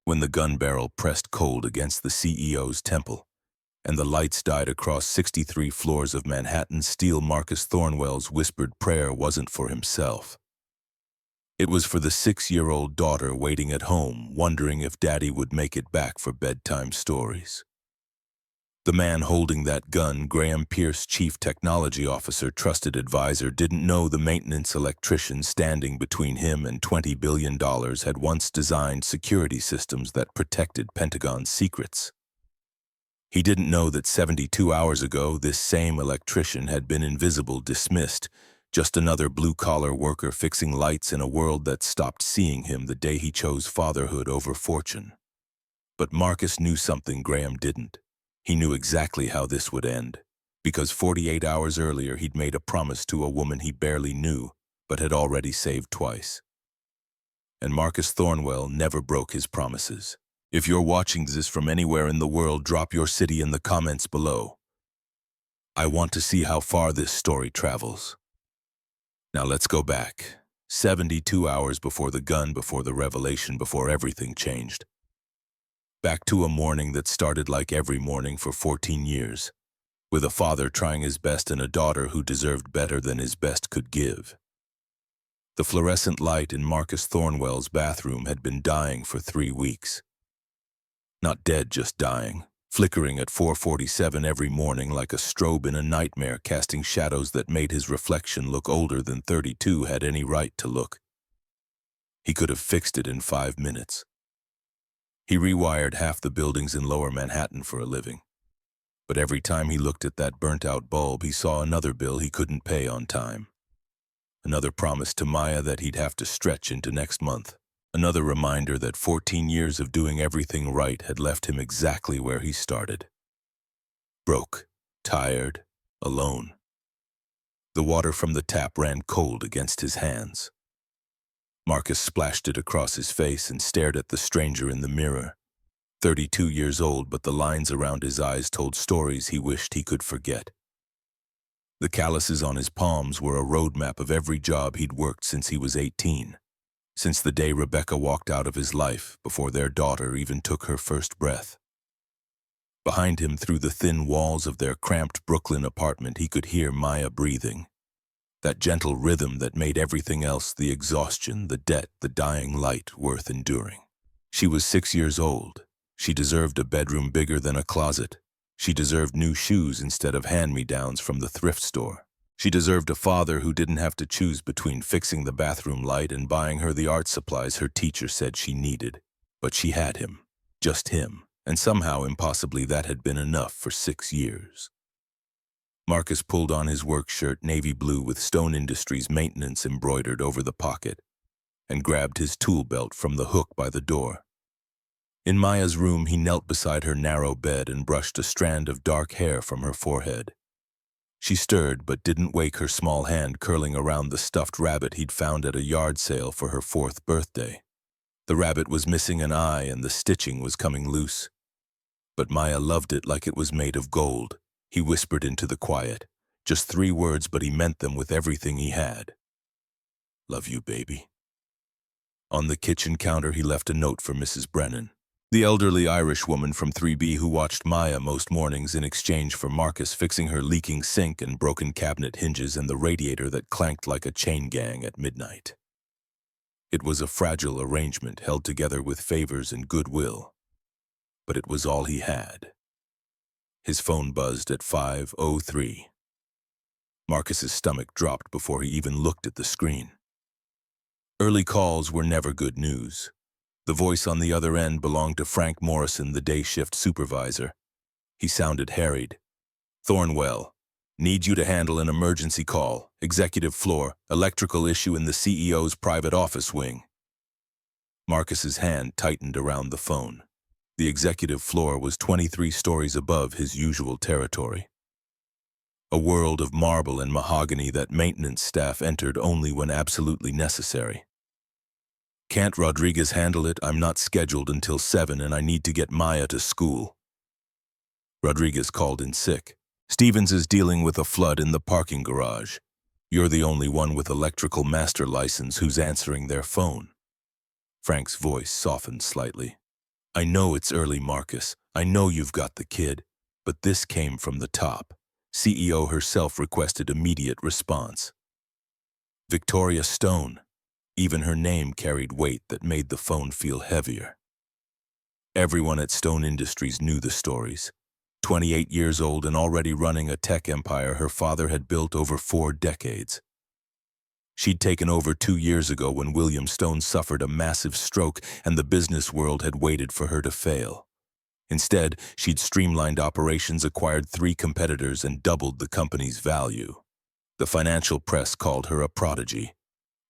when the gun barrel pressed cold against the CEO's temple, and the lights died across 63 floors of Manhattan's steel, Marcus Thornwell's whispered prayer wasn't for himself. It was for the 6-year-old daughter waiting at home, wondering if Daddy would make it back for bedtime stories. The man holding that gun, Graham Pierce, chief technology officer, trusted advisor, didn't know the maintenance electrician standing between him and $20 billion had once designed security systems that protected Pentagon's secrets. He didn't know that 72 hours ago, this same electrician had been invisible, dismissed, just another blue-collar worker fixing lights in a world that stopped seeing him the day he chose fatherhood over fortune. But Marcus knew something Graham didn't. He knew exactly how this would end, because 48 hours earlier he'd made a promise to a woman he barely knew, but had already saved twice. And Marcus Thornwell never broke his promises. If you're watching this from anywhere in the world, drop your city in the comments below. I want to see how far this story travels. Now let's go back. 72 hours before the gun, before the revelation, before everything changed. Back to a morning that started like every morning for 14 years, with a father trying his best and a daughter who deserved better than his best could give. The fluorescent light in Marcus Thornwell's bathroom had been dying for 3 weeks. Not dead, just dying, flickering at 4:47 every morning like a strobe in a nightmare, casting shadows that made his reflection look older than 32 had any right to look. He could have fixed it in 5 minutes. He rewired half the buildings in Lower Manhattan for a living. But every time he looked at that burnt-out bulb, he saw another bill he couldn't pay on time. Another promise to Maya that he'd have to stretch into next month. Another reminder that 14 years of doing everything right had left him exactly where he started. Broke, tired, alone. The water from the tap ran cold against his hands. Marcus splashed it across his face and stared at the stranger in the mirror. 32 years old, but the lines around his eyes told stories he wished he could forget. The calluses on his palms were a roadmap of every job he'd worked since he was 18, since the day Rebecca walked out of his life, before their daughter even took her first breath. Behind him, through the thin walls of their cramped Brooklyn apartment, he could hear Maya breathing. That gentle rhythm that made everything else, the exhaustion, the debt, the dying light, worth enduring. She was 6 years old. She deserved a bedroom bigger than a closet. She deserved new shoes instead of hand-me-downs from the thrift store. She deserved a father who didn't have to choose between fixing the bathroom light and buying her the art supplies her teacher said she needed. But she had him. Just him. And somehow, impossibly, that had been enough for 6 years. Marcus pulled on his work shirt, navy blue with Stone Industries maintenance embroidered over the pocket, and grabbed his tool belt from the hook by the door. In Maya's room, he knelt beside her narrow bed and brushed a strand of dark hair from her forehead. She stirred but didn't wake her small hand curling around the stuffed rabbit he'd found at a yard sale for her 4th birthday. The rabbit was missing an eye and the stitching was coming loose. But Maya loved it like it was made of gold. He whispered into the quiet. Just 3 words, but he meant them with everything he had. Love you, baby. On the kitchen counter, he left a note for Mrs. Brennan, the elderly Irish woman from 3B who watched Maya most mornings in exchange for Marcus fixing her leaking sink and broken cabinet hinges and the radiator that clanked like a chain gang at midnight. It was a fragile arrangement held together with favors and goodwill, but it was all he had. His phone buzzed at 5:03. Marcus's stomach dropped before he even looked at the screen. Early calls were never good news. The voice on the other end belonged to Frank Morrison, the day shift supervisor. He sounded harried. Thornwell, need you to handle an emergency call. Executive floor, electrical issue in the CEO's private office wing. Marcus's hand tightened around the phone. The executive floor was 23 stories above his usual territory. A world of marble and mahogany that maintenance staff entered only when absolutely necessary. Can't Rodriguez handle it? I'm not scheduled until 7 and I need to get Maya to school. Rodriguez called in sick. Stevens is dealing with a flood in the parking garage. You're the only one with electrical master license who's answering their phone. Frank's voice softened slightly. I know it's early, Marcus. I know you've got the kid. But this came from the top. CEO herself requested immediate response. Victoria Stone. Even her name carried weight that made the phone feel heavier. Everyone at Stone Industries knew the stories. 28 years old and already running a tech empire her father had built over 4 decades. She'd taken over 2 years ago when William Stone suffered a massive stroke and the business world had waited for her to fail. Instead, she'd streamlined operations, acquired 3 competitors, and doubled the company's value. The financial press called her a prodigy.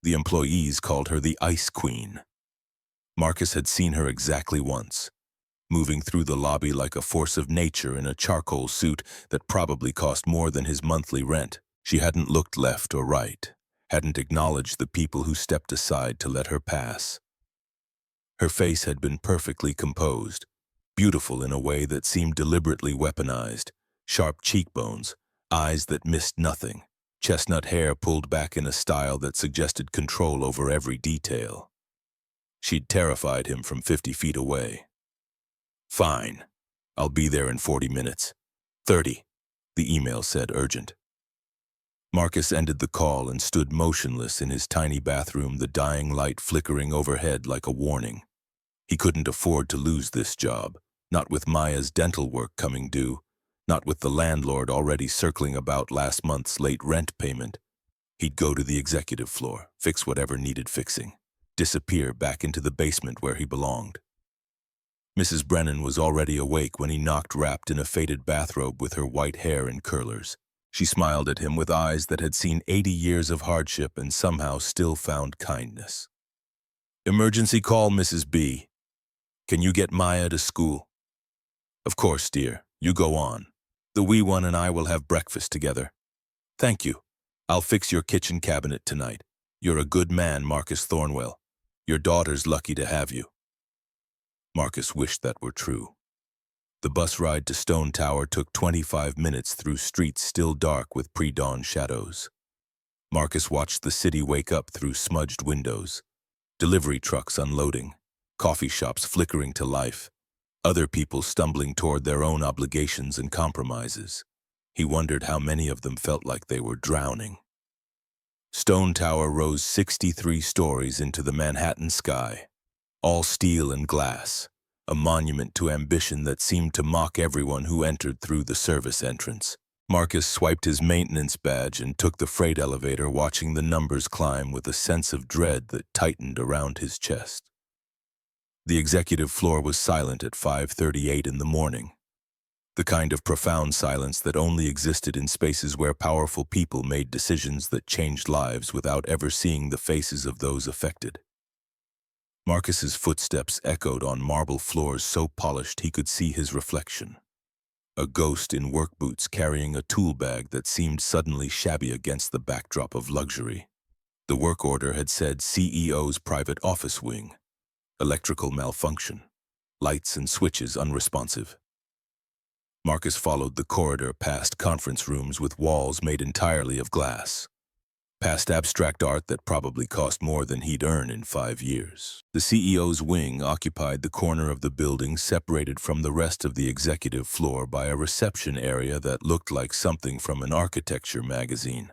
The employees called her the Ice Queen. Marcus had seen her exactly once, moving through the lobby like a force of nature in a charcoal suit that probably cost more than his monthly rent. She hadn't looked left or right, hadn't acknowledged the people who stepped aside to let her pass. Her face had been perfectly composed, beautiful in a way that seemed deliberately weaponized, sharp cheekbones, eyes that missed nothing, chestnut hair pulled back in a style that suggested control over every detail. She'd terrified him from 50 feet away. Fine. I'll be there in 40 minutes. 30, the email said, urgent. Marcus ended the call and stood motionless in his tiny bathroom, the dying light flickering overhead like a warning. He couldn't afford to lose this job, not with Maya's dental work coming due, not with the landlord already circling about last month's late rent payment. He'd go to the executive floor, fix whatever needed fixing, disappear back into the basement where he belonged. Mrs. Brennan was already awake when he knocked, wrapped in a faded bathrobe with her white hair in curlers. She smiled at him with eyes that had seen 80 years of hardship and somehow still found kindness. Emergency call, Mrs. B. Can you get Maya to school? Of course, dear. You go on. The wee one and I will have breakfast together. Thank you. I'll fix your kitchen cabinet tonight. You're a good man, Marcus Thornwell. Your daughter's lucky to have you. Marcus wished that were true. The bus ride to Stone Tower took 25 minutes through streets still dark with pre-dawn shadows. Marcus watched the city wake up through smudged windows, delivery trucks unloading, coffee shops flickering to life, other people stumbling toward their own obligations and compromises. He wondered how many of them felt like they were drowning. Stone Tower rose 63 stories into the Manhattan sky, all steel and glass, a monument to ambition that seemed to mock everyone who entered through the service entrance. Marcus swiped his maintenance badge and took the freight elevator, watching the numbers climb with a sense of dread that tightened around his chest. The executive floor was silent at 5:38 in the morning, the kind of profound silence that only existed in spaces where powerful people made decisions that changed lives without ever seeing the faces of those affected. Marcus's footsteps echoed on marble floors so polished he could see his reflection. A ghost in work boots carrying a tool bag that seemed suddenly shabby against the backdrop of luxury. The work order had said CEO's private office wing. Electrical malfunction. Lights and switches unresponsive. Marcus followed the corridor past conference rooms with walls made entirely of glass, past abstract art that probably cost more than he'd earn in 5 years. The CEO's wing occupied the corner of the building, separated from the rest of the executive floor by a reception area that looked like something from an architecture magazine.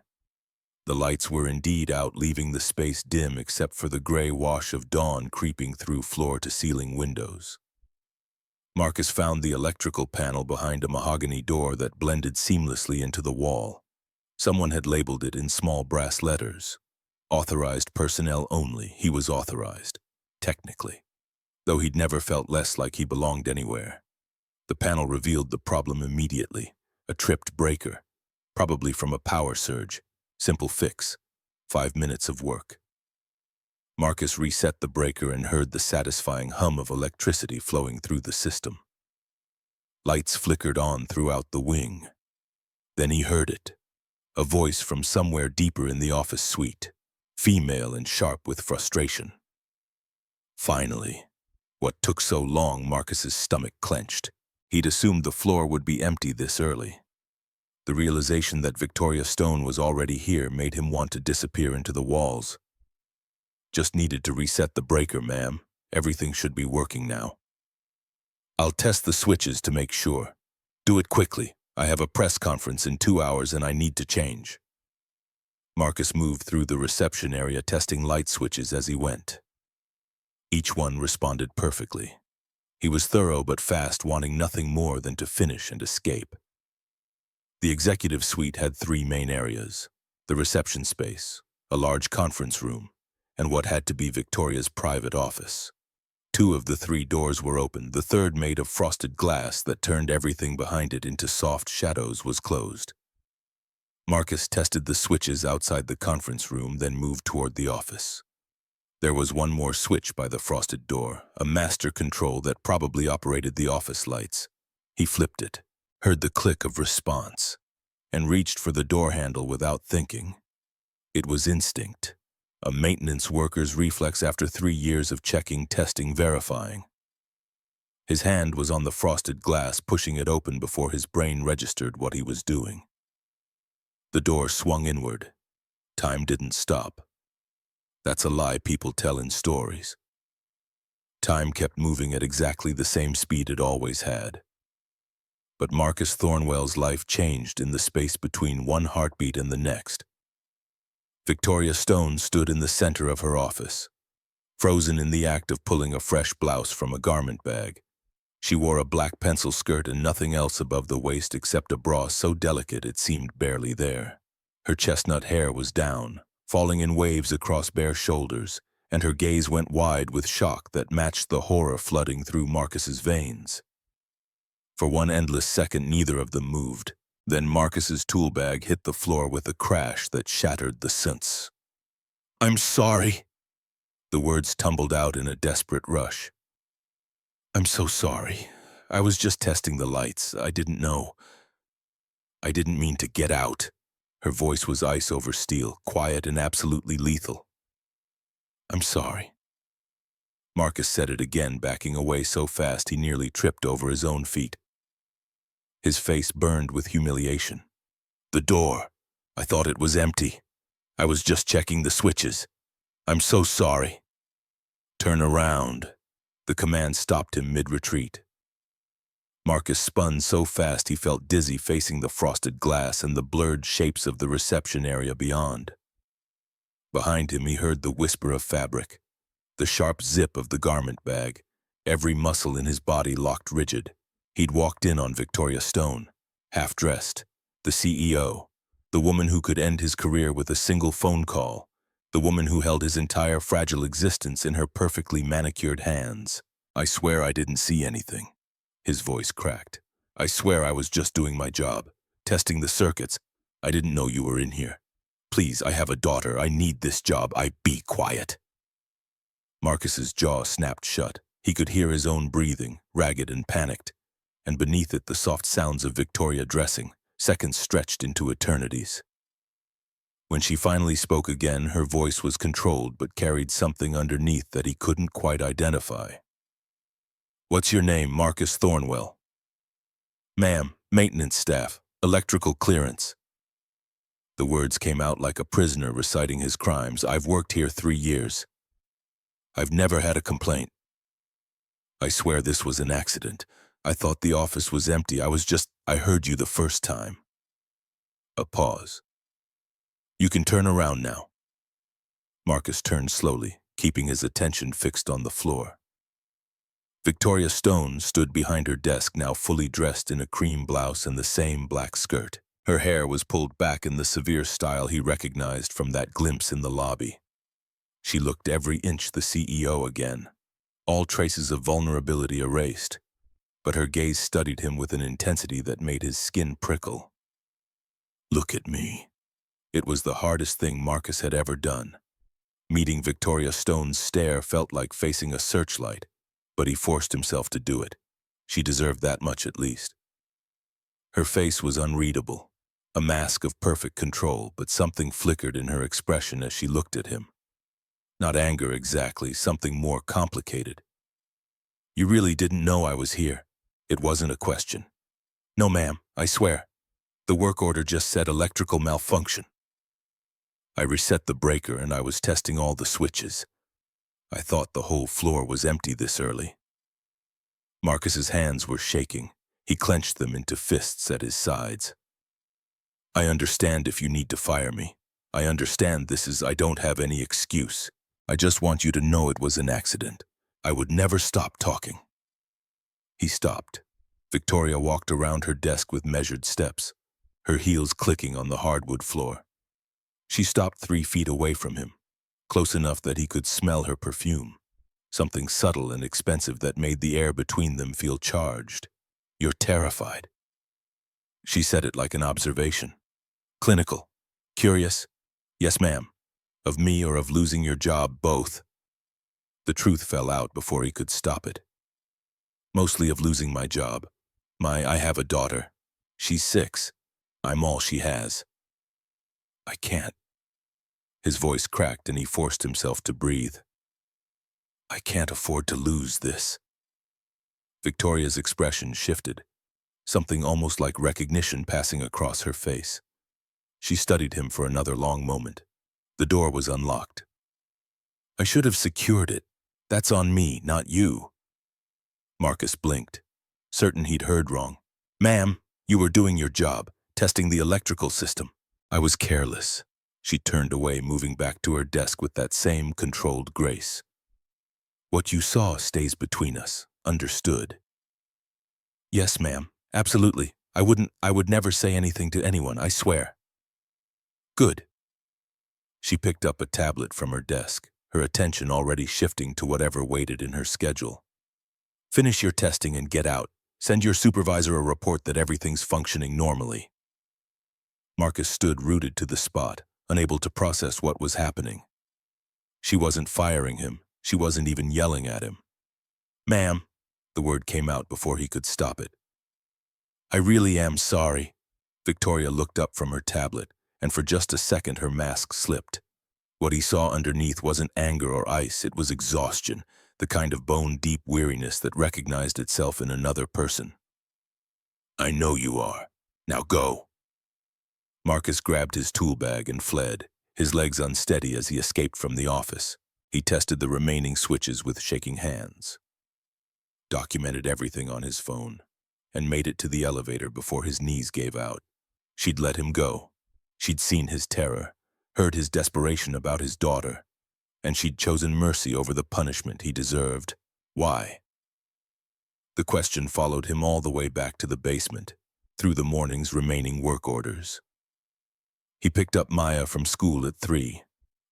The lights were indeed out, leaving the space dim except for the gray wash of dawn creeping through floor-to-ceiling windows. Marcus found the electrical panel behind a mahogany door that blended seamlessly into the wall. Someone had labeled it in small brass letters. Authorized personnel only. He was authorized, technically, though he'd never felt less like he belonged anywhere. The panel revealed the problem immediately. A tripped breaker, probably from a power surge. Simple fix. 5 minutes of work. Marcus reset the breaker and heard the satisfying hum of electricity flowing through the system. Lights flickered on throughout the wing. Then he heard it. A voice from somewhere deeper in the office suite, female and sharp with frustration. Finally. What took so long? Marcus's stomach clenched. He'd assumed the floor would be empty this early. The realization that Victoria Stone was already here made him want to disappear into the walls. Just needed to reset the breaker, ma'am. Everything should be working now. I'll test the switches to make sure. Do it quickly. I have a press conference in 2 hours and I need to change. Marcus moved through the reception area testing light switches as he went. Each one responded perfectly. He was thorough but fast, wanting nothing more than to finish and escape. The executive suite had 3 main areas: the reception space, a large conference room, and what had to be Victoria's private office. 2 of the 3 doors were open. The third, made of frosted glass that turned everything behind it into soft shadows, was closed. Marcus tested the switches outside the conference room, then moved toward the office. There was one more switch by the frosted door, a master control that probably operated the office lights. He flipped it, heard the click of response, and reached for the door handle without thinking. It was instinct, a maintenance worker's reflex after 3 years of checking, testing, verifying. His hand was on the frosted glass, pushing it open before his brain registered what he was doing. The door swung inward. Time didn't stop. That's a lie people tell in stories. Time kept moving at exactly the same speed it always had. But Marcus Thornwell's life changed in the space between one heartbeat and the next. Victoria Stone stood in the center of her office, frozen in the act of pulling a fresh blouse from a garment bag. She wore a black pencil skirt and nothing else above the waist except a bra so delicate it seemed barely there. Her chestnut hair was down, falling in waves across bare shoulders, and her gaze went wide with shock that matched the horror flooding through Marcus's veins. For one endless second, neither of them moved. Then Marcus's tool bag hit the floor with a crash that shattered the sense. "I'm sorry." The words tumbled out in a desperate rush. "I'm so sorry. I was just testing the lights. I didn't know. I didn't mean to get out." Her voice was ice over steel, quiet and absolutely lethal. "I'm sorry." Marcus said it again, backing away so fast he nearly tripped over his own feet. His face burned with humiliation. "The door. I thought it was empty. I was just checking the switches. I'm so sorry." "Turn around." The command stopped him mid-retreat. Marcus spun so fast he felt dizzy, facing the frosted glass and the blurred shapes of the reception area beyond. Behind him he heard the whisper of fabric, the sharp zip of the garment bag, every muscle in his body locked rigid. He'd walked in on Victoria Stone, half-dressed, the CEO, the woman who could end his career with a single phone call, the woman who held his entire fragile existence in her perfectly manicured hands. "I swear I didn't see anything." His voice cracked. "I swear I was just doing my job, testing the circuits. I didn't know you were in here. Please, I have a daughter. I need this job. Be quiet." Marcus's jaw snapped shut. He could hear his own breathing, ragged and panicked, and beneath it the soft sounds of Victoria dressing, seconds stretched into eternities. When she finally spoke again, her voice was controlled but carried something underneath that he couldn't quite identify. "What's your name?" "Marcus Thornwell." "Ma'am, maintenance staff, electrical clearance." The words came out like a prisoner reciting his crimes. "I've worked here 3 years. I've never had a complaint. I swear this was an accident. I thought the office was empty. I heard you the first time." A pause. "You can turn around now." Marcus turned slowly, keeping his attention fixed on the floor. Victoria Stone stood behind her desk, now fully dressed in a cream blouse and the same black skirt. Her hair was pulled back in the severe style he recognized from that glimpse in the lobby. She looked every inch the CEO again, all traces of vulnerability erased, but her gaze studied him with an intensity that made his skin prickle. "Look at me." It was the hardest thing Marcus had ever done. Meeting Victoria Stone's stare felt like facing a searchlight, but he forced himself to do it. She deserved that much at least. Her face was unreadable, a mask of perfect control, but something flickered in her expression as she looked at him. Not anger exactly, something more complicated. "You really didn't know I was here?" It wasn't a question. "No, ma'am, I swear. The work order just said electrical malfunction. I reset the breaker and I was testing all the switches. I thought the whole floor was empty this early." Marcus's hands were shaking. He clenched them into fists at his sides. I understand if you need to fire me. I understand I don't have any excuse. I just want you to know it was an accident. I would never stop talking. He stopped. Victoria walked around her desk with measured steps, her heels clicking on the hardwood floor. She stopped 3 feet away from him, close enough that he could smell her perfume, something subtle and expensive that made the air between them feel charged. You're terrified. She said it like an observation. Clinical. Curious? Yes, ma'am. Of me or of losing your job, both. The truth fell out before he could stop it. Mostly of losing my job. I have a daughter. She's 6. I'm all she has. I can't. His voice cracked and he forced himself to breathe. I can't afford to lose this. Victoria's expression shifted, something almost like recognition passing across her face. She studied him for another long moment. The door was unlocked. I should have secured it. That's on me, not you. Marcus blinked, certain he'd heard wrong. Ma'am, you were doing your job, testing the electrical system. I was careless. She turned away, moving back to her desk with that same controlled grace. What you saw stays between us, understood? Yes, ma'am, absolutely. I would never say anything to anyone, I swear. Good. She picked up a tablet from her desk, her attention already shifting to whatever waited in her schedule. Finish your testing and get out. Send your supervisor a report that everything's functioning normally. Marcus stood rooted to the spot, unable to process what was happening. She wasn't firing him. She wasn't even yelling at him. Ma'am, the word came out before he could stop it. I really am sorry. Victoria looked up from her tablet, and for just a second her mask slipped. What he saw underneath wasn't anger or ice, it was exhaustion, the kind of bone-deep weariness that recognized itself in another person. I know you are. Now go. Marcus grabbed his tool bag and fled, his legs unsteady as he escaped from the office. He tested the remaining switches with shaking hands, documented everything on his phone, and made it to the elevator before his knees gave out. She'd let him go. She'd seen his terror, heard his desperation about his daughter, and she'd chosen mercy over the punishment he deserved. Why? The question followed him all the way back to the basement, through the morning's remaining work orders. He picked up Maya from school at 3,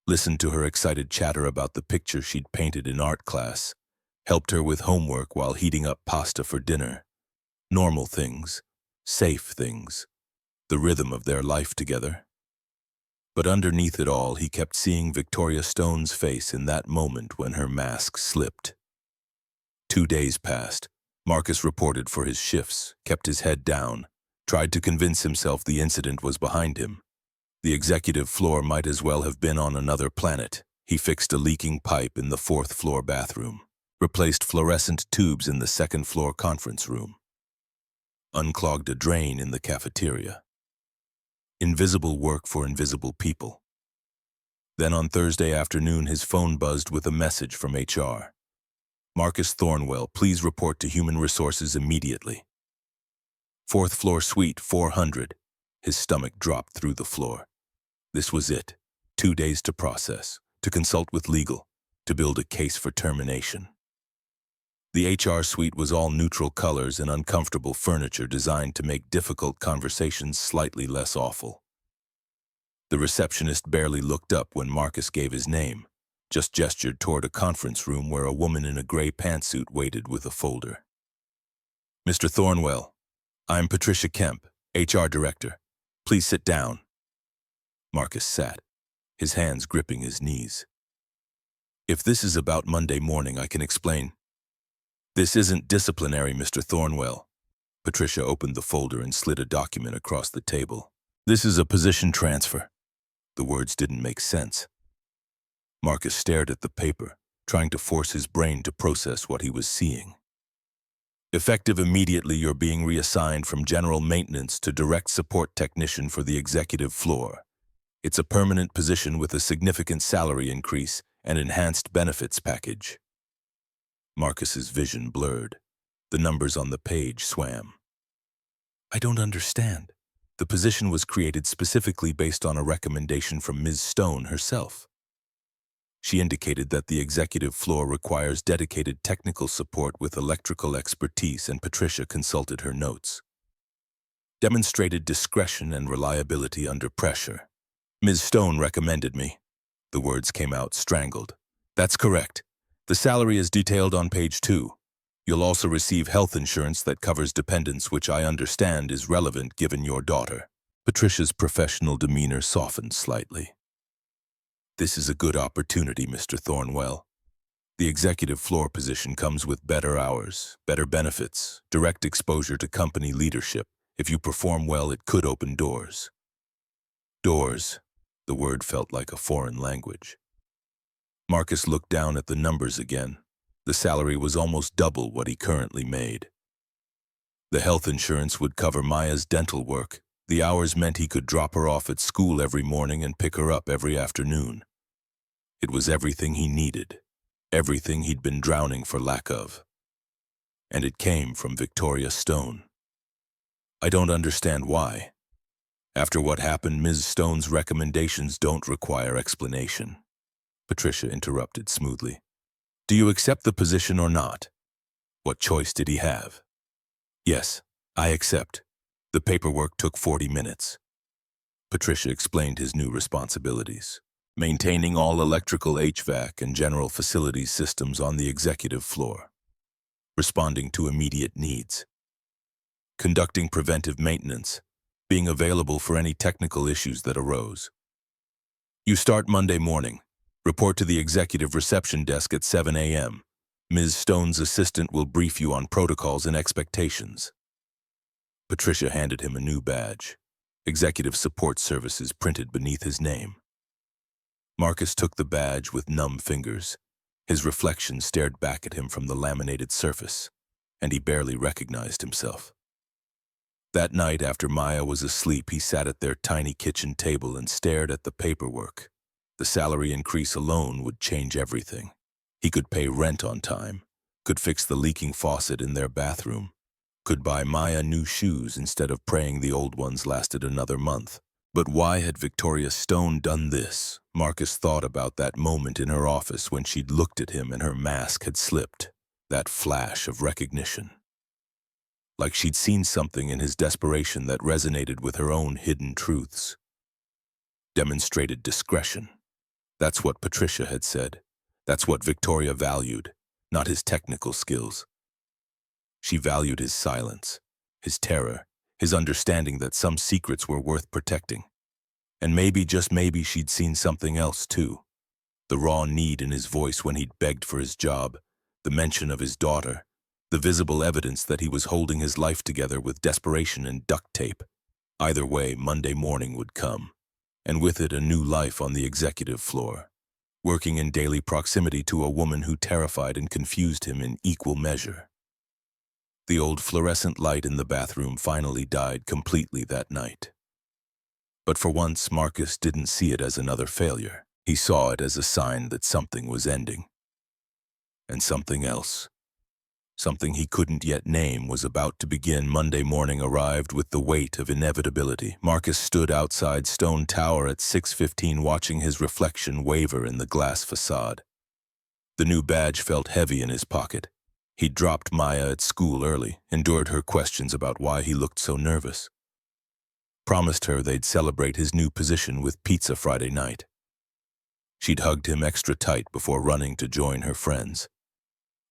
listened to her excited chatter about the picture she'd painted in art class, helped her with homework while heating up pasta for dinner. Normal things, safe things, the rhythm of their life together. But underneath it all, he kept seeing Victoria Stone's face in that moment when her mask slipped. 2 days passed. Marcus reported for his shifts, kept his head down, tried to convince himself the incident was behind him. The executive floor might as well have been on another planet. He fixed a leaking pipe in the 4th floor bathroom, replaced fluorescent tubes in the 2nd floor conference room, unclogged a drain in the cafeteria. Invisible work for invisible people. Then on Thursday afternoon, his phone buzzed with a message from HR. Marcus Thornwell, please report to Human Resources immediately. 4th floor suite 400. His stomach dropped through the floor. This was it. 2 days to process, to consult with legal, to build a case for termination. The HR suite was all neutral colors and uncomfortable furniture designed to make difficult conversations slightly less awful. The receptionist barely looked up when Marcus gave his name, just gestured toward a conference room where a woman in a gray pantsuit waited with a folder. Mr. Thornwell, I'm Patricia Kemp, HR Director. Please sit down. Marcus sat, his hands gripping his knees. If this is about Monday morning, I can explain. This isn't disciplinary, Mr. Thornwell. Patricia opened the folder and slid a document across the table. This is a position transfer. The words didn't make sense. Marcus stared at the paper, trying to force his brain to process what he was seeing. Effective immediately, you're being reassigned from general maintenance to direct support technician for the executive floor. It's a permanent position with a significant salary increase and enhanced benefits package. Marcus's vision blurred. The numbers on the page swam. I don't understand. The position was created specifically based on a recommendation from Ms. Stone herself. She indicated that the executive floor requires dedicated technical support with electrical expertise, and Patricia consulted her notes. Demonstrated discretion and reliability under pressure. Ms. Stone recommended me. The words came out strangled. That's correct. The salary is detailed on page 2. You'll also receive health insurance that covers dependents, which I understand is relevant given your daughter. Patricia's professional demeanor softened slightly. This is a good opportunity, Mr. Thornwell. The executive floor position comes with better hours, better benefits, direct exposure to company leadership. If you perform well, it could open doors. Doors. The word felt like a foreign language. Marcus looked down at the numbers again. The salary was almost double what he currently made. The health insurance would cover Maya's dental work. The hours meant he could drop her off at school every morning and pick her up every afternoon. It was everything he needed, everything he'd been drowning for lack of. And it came from Victoria Stone. I don't understand why. After what happened, Ms. Stone's recommendations don't require explanation. Patricia interrupted smoothly. Do you accept the position or not? What choice did he have? Yes, I accept. The paperwork took 40 minutes. Patricia explained his new responsibilities. Maintaining all electrical, HVAC, and general facilities systems on the executive floor. Responding to immediate needs. Conducting preventive maintenance. Being available for any technical issues that arose. You start Monday morning. Report to the executive reception desk at 7 a.m. Ms. Stone's assistant will brief you on protocols and expectations. Patricia handed him a new badge. Executive Support Services printed beneath his name. Marcus took the badge with numb fingers. His reflection stared back at him from the laminated surface, and he barely recognized himself. That night, after Maya was asleep, he sat at their tiny kitchen table and stared at the paperwork. The salary increase alone would change everything. He could pay rent on time, could fix the leaking faucet in their bathroom, could buy Maya new shoes instead of praying the old ones lasted another month. But why had Victoria Stone done this? Marcus thought about that moment in her office when she'd looked at him and her mask had slipped. That flash of recognition. Like she'd seen something in his desperation that resonated with her own hidden truths. Demonstrated discretion. That's what Patricia had said. That's what Victoria valued, not his technical skills. She valued his silence, his terror, his understanding that some secrets were worth protecting. And maybe, just maybe, she'd seen something else too. The raw need in his voice when he'd begged for his job, the mention of his daughter, the visible evidence that he was holding his life together with desperation and duct tape. Either way, Monday morning would come, and with it a new life on the executive floor, working in daily proximity to a woman who terrified and confused him in equal measure. The old fluorescent light in the bathroom finally died completely that night. But for once, Marcus didn't see it as another failure. He saw it as a sign that something was ending. And something else, something he couldn't yet name, was about to begin. Monday morning arrived with the weight of inevitability. Marcus stood outside Stone Tower at 6:15 watching his reflection waver in the glass facade. The new badge felt heavy in his pocket. He'd dropped Maya at school early, endured her questions about why he looked so nervous. Promised her they'd celebrate his new position with pizza Friday night. She'd hugged him extra tight before running to join her friends.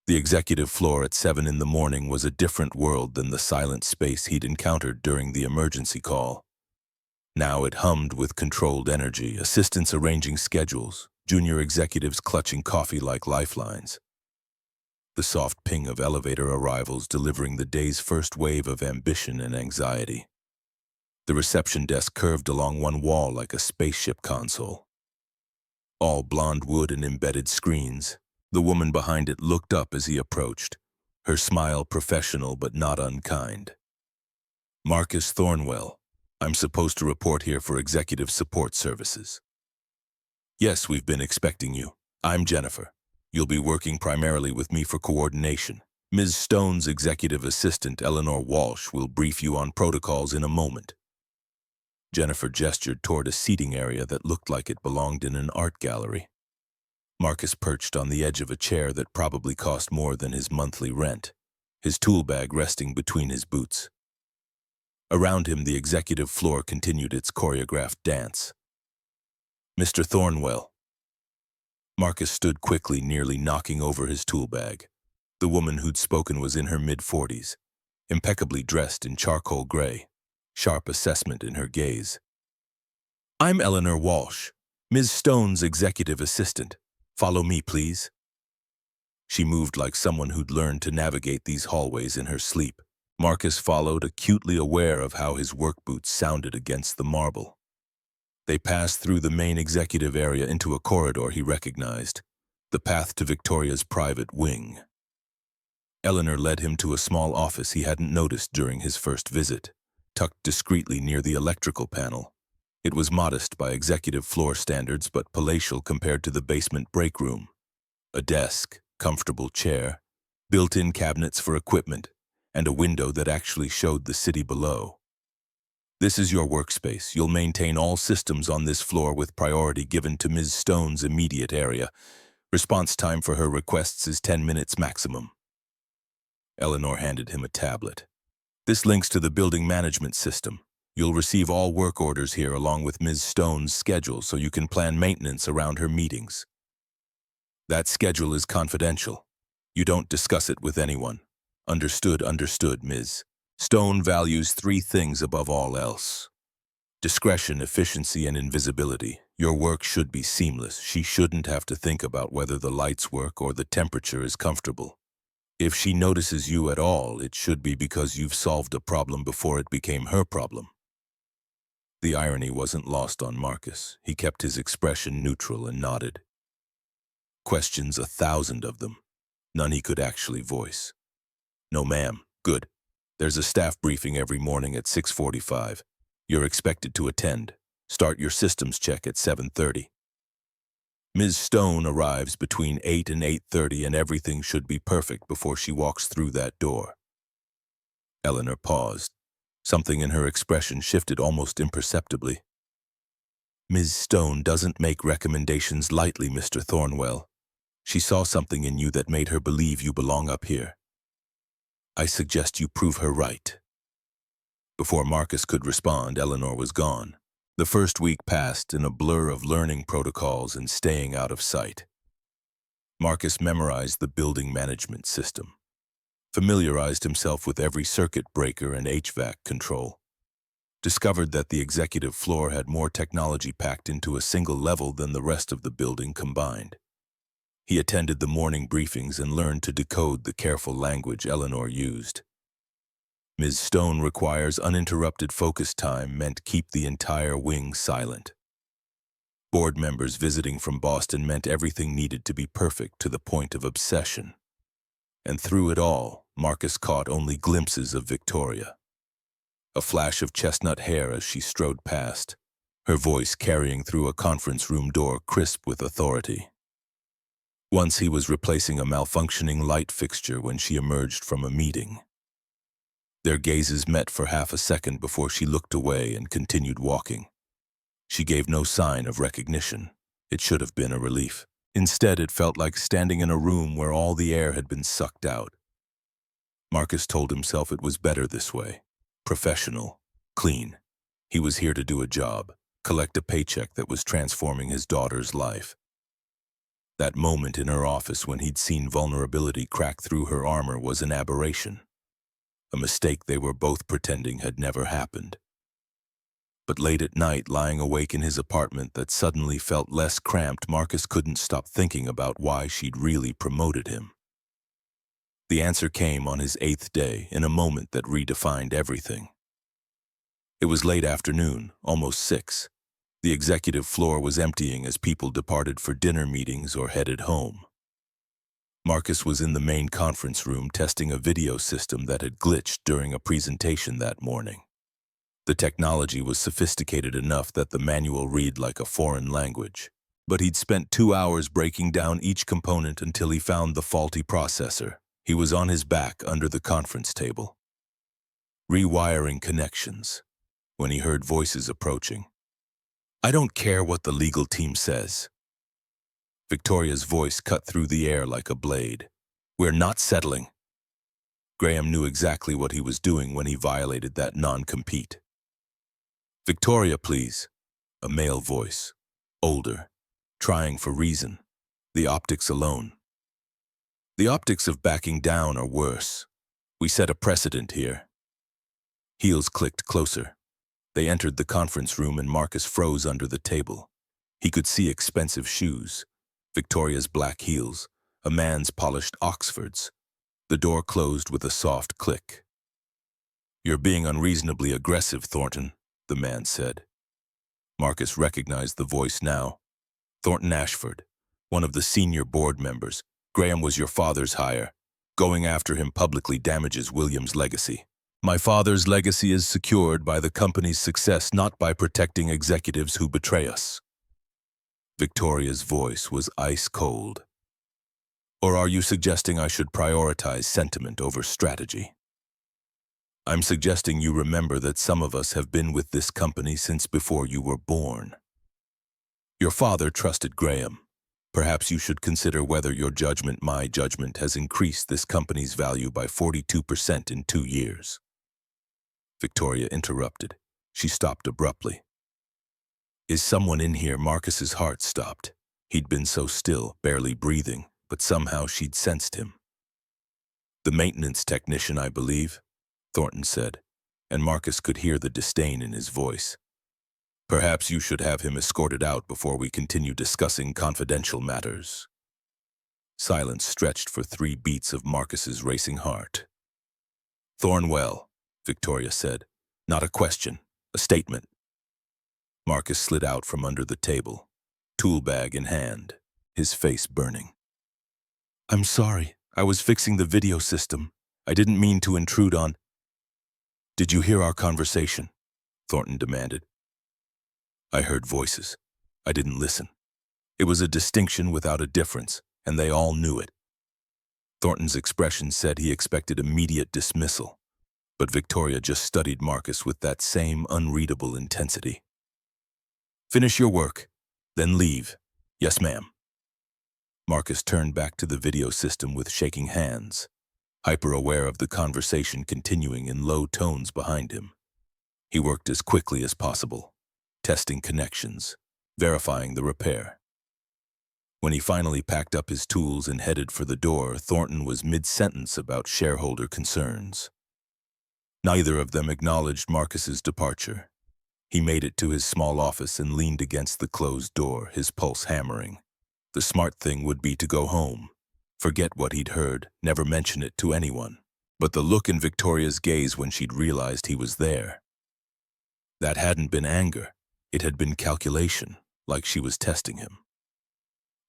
The executive floor at 7 in the morning was a different world than the silent space he'd encountered during the emergency call. Now it hummed with controlled energy, assistants arranging schedules, junior executives clutching coffee like lifelines. The soft ping of elevator arrivals delivering the day's first wave of ambition and anxiety. The reception desk curved along one wall like a spaceship console. All blonde wood and embedded screens. The woman behind it looked up as he approached, her smile professional but not unkind. Marcus Thornwell, I'm supposed to report here for Executive Support Services. Yes, we've been expecting you. I'm Jennifer. You'll be working primarily with me for coordination. Ms. Stone's executive assistant, Eleanor Walsh, will brief you on protocols in a moment. Jennifer gestured toward a seating area that looked like it belonged in an art gallery. Marcus perched on the edge of a chair that probably cost more than his monthly rent, his tool bag resting between his boots. Around him, the executive floor continued its choreographed dance. Mr. Thornwell. Marcus stood quickly, nearly knocking over his tool bag. The woman who'd spoken was in her mid-40s, impeccably dressed in charcoal gray, sharp assessment in her gaze. I'm Eleanor Walsh, Ms. Stone's executive assistant. Follow me, please. She moved like someone who'd learned to navigate these hallways in her sleep. Marcus followed, acutely aware of how his work boots sounded against the marble. They passed through the main executive area into a corridor he recognized, the path to Victoria's private wing. Eleanor led him to a small office he hadn't noticed during his first visit, tucked discreetly near the electrical panel. It was modest by executive floor standards but palatial compared to the basement break room. A desk, comfortable chair, built-in cabinets for equipment, and a window that actually showed the city below. This is your workspace. You'll maintain all systems on this floor with priority given to Ms. Stone's immediate area. Response time for her requests is 10 minutes maximum. Eleanor handed him a tablet. This links to the building management system. You'll receive all work orders here along with Ms. Stone's schedule so you can plan maintenance around her meetings. That schedule is confidential. You don't discuss it with anyone. Understood, Ms. Stone values 3 things above all else: discretion, efficiency, and invisibility. Your work should be seamless. She shouldn't have to think about whether the lights work or the temperature is comfortable. If she notices you at all, it should be because you've solved a problem before it became her problem. The irony wasn't lost on Marcus. He kept his expression neutral and nodded. Questions, 1,000 of them. None he could actually voice. No, ma'am. Good. There's a staff briefing every morning at 6:45. You're expected to attend. Start your systems check at 7:30. Ms. Stone arrives between 8 and 8:30 and everything should be perfect before she walks through that door. Eleanor paused. Something in her expression shifted almost imperceptibly. Ms. Stone doesn't make recommendations lightly, Mr. Thornwell. She saw something in you that made her believe you belong up here. I suggest you prove her right. Before Marcus could respond, Eleanor was gone. The first week passed in a blur of learning protocols and staying out of sight. Marcus memorized the building management system, familiarized himself with every circuit breaker and HVAC control, discovered that the executive floor had more technology packed into a single level than the rest of the building combined. He attended the morning briefings and learned to decode the careful language Eleanor used. Ms. Stone requires uninterrupted focus time meant keep the entire wing silent. Board members visiting from Boston meant everything needed to be perfect to the point of obsession. And through it all, Marcus caught only glimpses of Victoria. A flash of chestnut hair as she strode past, her voice carrying through a conference room door crisp with authority. Once he was replacing a malfunctioning light fixture when she emerged from a meeting. Their gazes met for half a second before she looked away and continued walking. She gave no sign of recognition. It should have been a relief. Instead, it felt like standing in a room where all the air had been sucked out. Marcus told himself it was better this way. Professional, clean. He was here to do a job, collect a paycheck that was transforming his daughter's life. That moment in her office when he'd seen vulnerability crack through her armor was an aberration. A mistake they were both pretending had never happened. But late at night, lying awake in his apartment that suddenly felt less cramped, Marcus couldn't stop thinking about why she'd really promoted him. The answer came on his 8th day, in a moment that redefined everything. It was late afternoon, almost 6. The executive floor was emptying as people departed for dinner meetings or headed home. Marcus was in the main conference room testing a video system that had glitched during a presentation that morning. The technology was sophisticated enough that the manual read like a foreign language, but he'd spent 2 hours breaking down each component until he found the faulty processor. He was on his back under the conference table, rewiring connections, when he heard voices approaching. "I don't care what the legal team says." Victoria's voice cut through the air like a blade. "We're not settling." Graham knew exactly what he was doing when he violated that non-compete. "Victoria, please." A male voice, older, trying for reason. The optics alone. "The optics of backing down are worse. We set a precedent here." Heels clicked closer. They entered the conference room and Marcus froze under the table. He could see expensive shoes, Victoria's black heels, a man's polished Oxfords. The door closed with a soft click. "You're being unreasonably aggressive, Thornton," the man said. Marcus recognized the voice now. "Thornton Ashford, one of the senior board members. Graham was your father's hire. Going after him publicly damages William's legacy. My father's legacy is secured by the company's success, not by protecting executives who betray us." Victoria's voice was ice cold. "Or are you suggesting I should prioritize sentiment over strategy?" "I'm suggesting you remember that some of us have been with this company since before you were born. Your father trusted Graham. Perhaps you should consider whether your judgment, my judgment, has increased this company's value by 42% in 2 years. Victoria interrupted. She stopped abruptly. "Is someone in here?" Marcus's heart stopped. He'd been so still, barely breathing, but somehow she'd sensed him. "The maintenance technician, I believe," Thornton said, and Marcus could hear the disdain in his voice. "Perhaps you should have him escorted out before we continue discussing confidential matters." Silence stretched for 3 beats of Marcus's racing heart. "Thornwell," Victoria said. "Not a question, a statement." Marcus slid out from under the table, tool bag in hand, his face burning. "I'm sorry, I was fixing the video system. I didn't mean to intrude on—" "Did you hear our conversation?" Thornton demanded. "I heard voices. I didn't listen. It was a distinction without a difference, and they all knew it." Thornton's expression said he expected immediate dismissal, but Victoria just studied Marcus with that same unreadable intensity. "Finish your work, then leave." "Yes, ma'am." Marcus turned back to the video system with shaking hands, hyper-aware of the conversation continuing in low tones behind him. He worked as quickly as possible, testing connections, verifying the repair. When he finally packed up his tools and headed for the door, Thornton was mid-sentence about shareholder concerns. Neither of them acknowledged Marcus's departure. He made it to his small office and leaned against the closed door, his pulse hammering. The smart thing would be to go home, forget what he'd heard, never mention it to anyone. But the look in Victoria's gaze when she'd realized he was there, that hadn't been anger. It had been calculation, like she was testing him.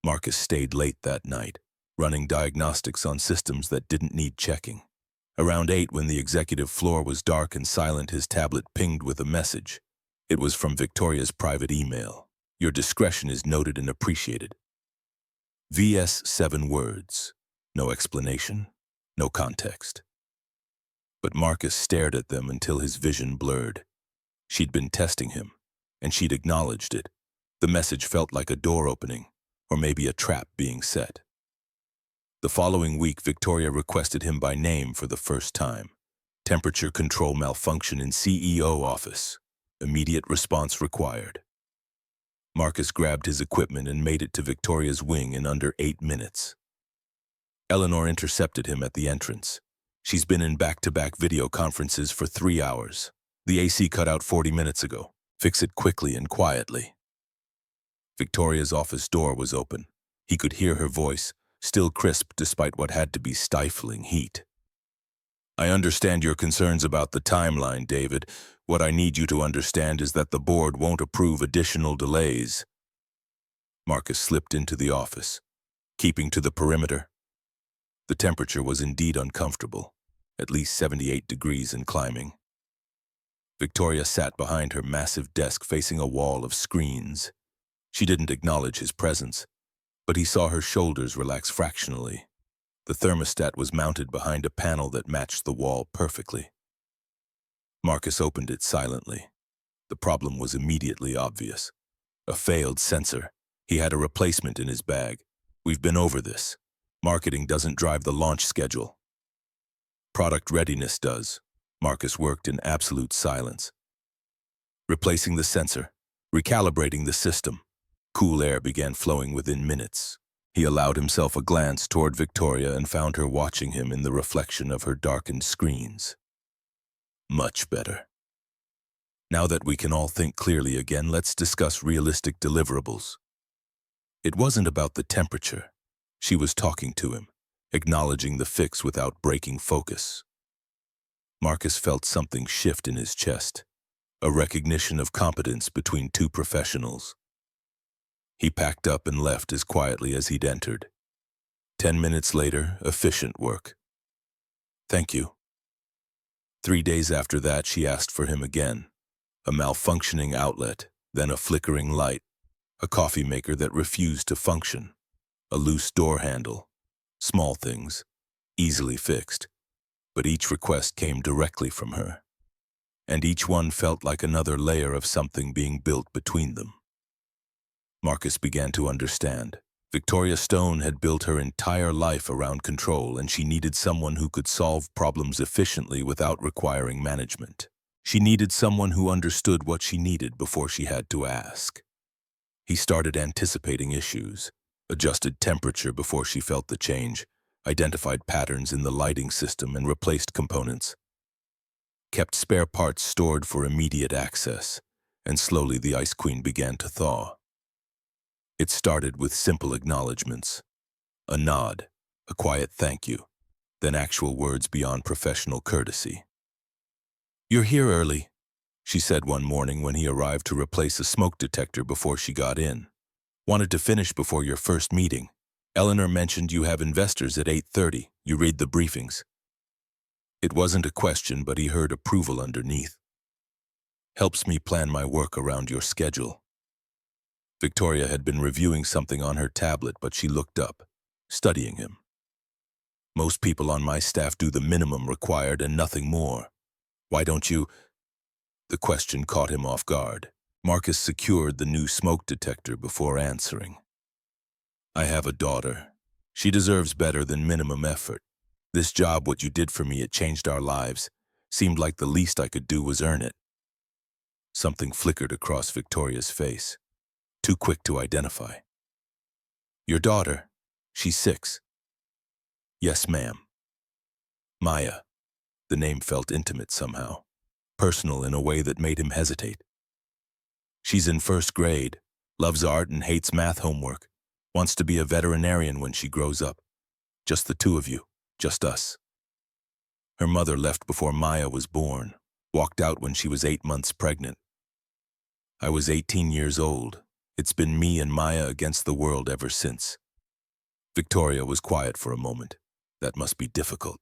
Marcus stayed late that night, running diagnostics on systems that didn't need checking. Around 8, when the executive floor was dark and silent, his tablet pinged with a message. It was from Victoria's private email. "Your discretion is noted and appreciated." VS 7 words. No explanation, no context. But Marcus stared at them until his vision blurred. She'd been testing him, and she'd acknowledged it. The message felt like a door opening, or maybe a trap being set. The following week, Victoria requested him by name for the first time. "Temperature control malfunction in CEO office. Immediate response required." Marcus grabbed his equipment and made it to Victoria's wing in under 8 minutes. Eleanor intercepted him at the entrance. "She's been in back-to-back video conferences for 3 hours. The AC cut out 40 minutes ago. Fix it quickly and quietly." Victoria's office door was open. He could hear her voice, still crisp despite what had to be stifling heat. "I understand your concerns about the timeline, David. What I need you to understand is that the board won't approve additional delays." Marcus slipped into the office, keeping to the perimeter. The temperature was indeed uncomfortable, at least 78 degrees and climbing. Victoria sat behind her massive desk facing a wall of screens. She didn't acknowledge his presence, but he saw her shoulders relax fractionally. The thermostat was mounted behind a panel that matched the wall perfectly. Marcus opened it silently. The problem was immediately obvious. A failed sensor. He had a replacement in his bag. We've been over this. Marketing doesn't drive the launch schedule. Product readiness does. Marcus worked in absolute silence. Replacing the sensor, recalibrating the system. Cool air began flowing within minutes. He allowed himself a glance toward Victoria and found her watching him in the reflection of her darkened screens. Much better. Now that we can all think clearly again, let's discuss realistic deliverables. It wasn't about the temperature. She was talking to him, acknowledging the fix without breaking focus. Marcus felt something shift in his chest, a recognition of competence between two professionals. He packed up and left as quietly as he'd entered. 10 minutes later, efficient work. Thank you. 3 days after that, she asked for him again. A malfunctioning outlet, then a flickering light, a coffee maker that refused to function, a loose door handle. Small things, easily fixed, but each request came directly from her. And each one felt like another layer of something being built between them. Marcus began to understand. Victoria Stone had built her entire life around control, and she needed someone who could solve problems efficiently without requiring management. She needed someone who understood what she needed before she had to ask. He started anticipating issues, adjusted temperature before she felt the change, identified patterns in the lighting system and replaced components, kept spare parts stored for immediate access, and slowly the Ice Queen began to thaw. It started with simple acknowledgments, a nod, a quiet thank you, then actual words beyond professional courtesy. "You're here early," she said one morning when he arrived to replace a smoke detector before she got in. "Wanted to finish before your first meeting. Eleanor mentioned you have investors at 8:30. You read the briefings." It wasn't a question, but he heard approval underneath. "Helps me plan my work around your schedule." Victoria had been reviewing something on her tablet, but she looked up, studying him. "Most people on my staff do the minimum required and nothing more. Why don't you?" The question caught him off guard. Marcus secured the new smoke detector before answering. "I have a daughter. She deserves better than minimum effort. This job, what you did for me, it changed our lives. Seemed like the least I could do was earn it." Something flickered across Victoria's face, too quick to identify. "Your daughter, she's 6. "Yes, ma'am." Maya. The name felt intimate somehow, personal in a way that made him hesitate. "She's in 1st grade, loves art and hates math homework, wants to be a veterinarian when she grows up. Just the two of you, just us." Her mother left before Maya was born, walked out when she was 8 months pregnant. "I was 18 years old. It's been me and Maya against the world ever since." Victoria was quiet for a moment. That must be difficult.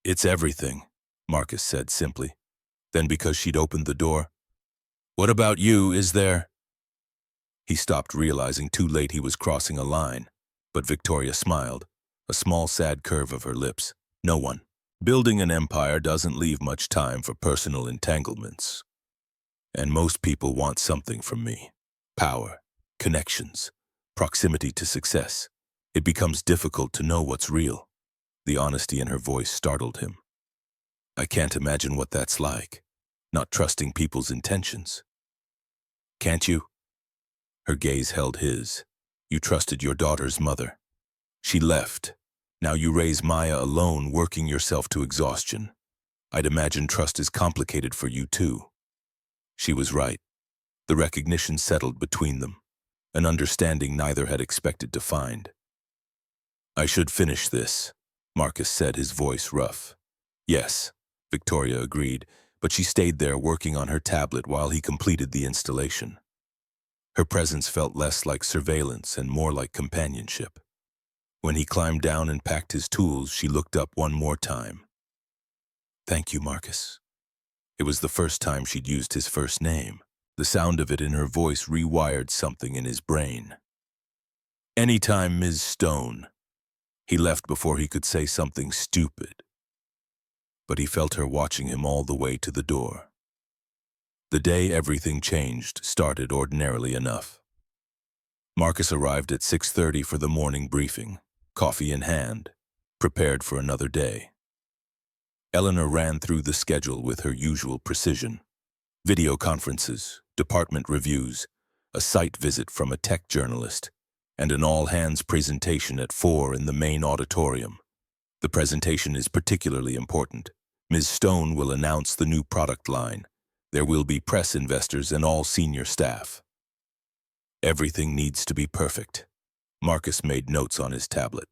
"It's everything," Marcus said simply. Then, because she'd opened the door, "What about you, is there?" He stopped, realizing too late he was crossing a line, but Victoria smiled, a small sad curve of her lips. "No one. Building an empire doesn't leave much time for personal entanglements. And most people want something from me. Power, connections, proximity to success. It becomes difficult to know what's real." The honesty in her voice startled him. "I can't imagine what that's like, not trusting people's intentions." "Can't you?" Her gaze held his. "You trusted your daughter's mother. She left. Now you raise Maya alone, working yourself to exhaustion. I'd imagine trust is complicated for you too." She was right. The recognition settled between them, an understanding neither had expected to find. "I should finish this," Marcus said, his voice rough. "Yes," Victoria agreed, but she stayed there working on her tablet while he completed the installation. Her presence felt less like surveillance and more like companionship. When he climbed down and packed his tools, she looked up one more time. "Thank you, Marcus." It was the first time she'd used his first name. The sound of it in her voice rewired something in his brain. "Anytime, Ms. Stone." He left before he could say something stupid, but he felt her watching him all the way to the door. The day everything changed started ordinarily enough. Marcus arrived at 6:30 for the morning briefing, coffee in hand, prepared for another day. Eleanor ran through the schedule with her usual precision. Video conferences, department reviews, a site visit from a tech journalist, and an all-hands presentation at 4 in the main auditorium. The presentation is particularly important. Ms. Stone will announce the new product line. There will be press investors and all senior staff. Everything needs to be perfect. Marcus made notes on his tablet.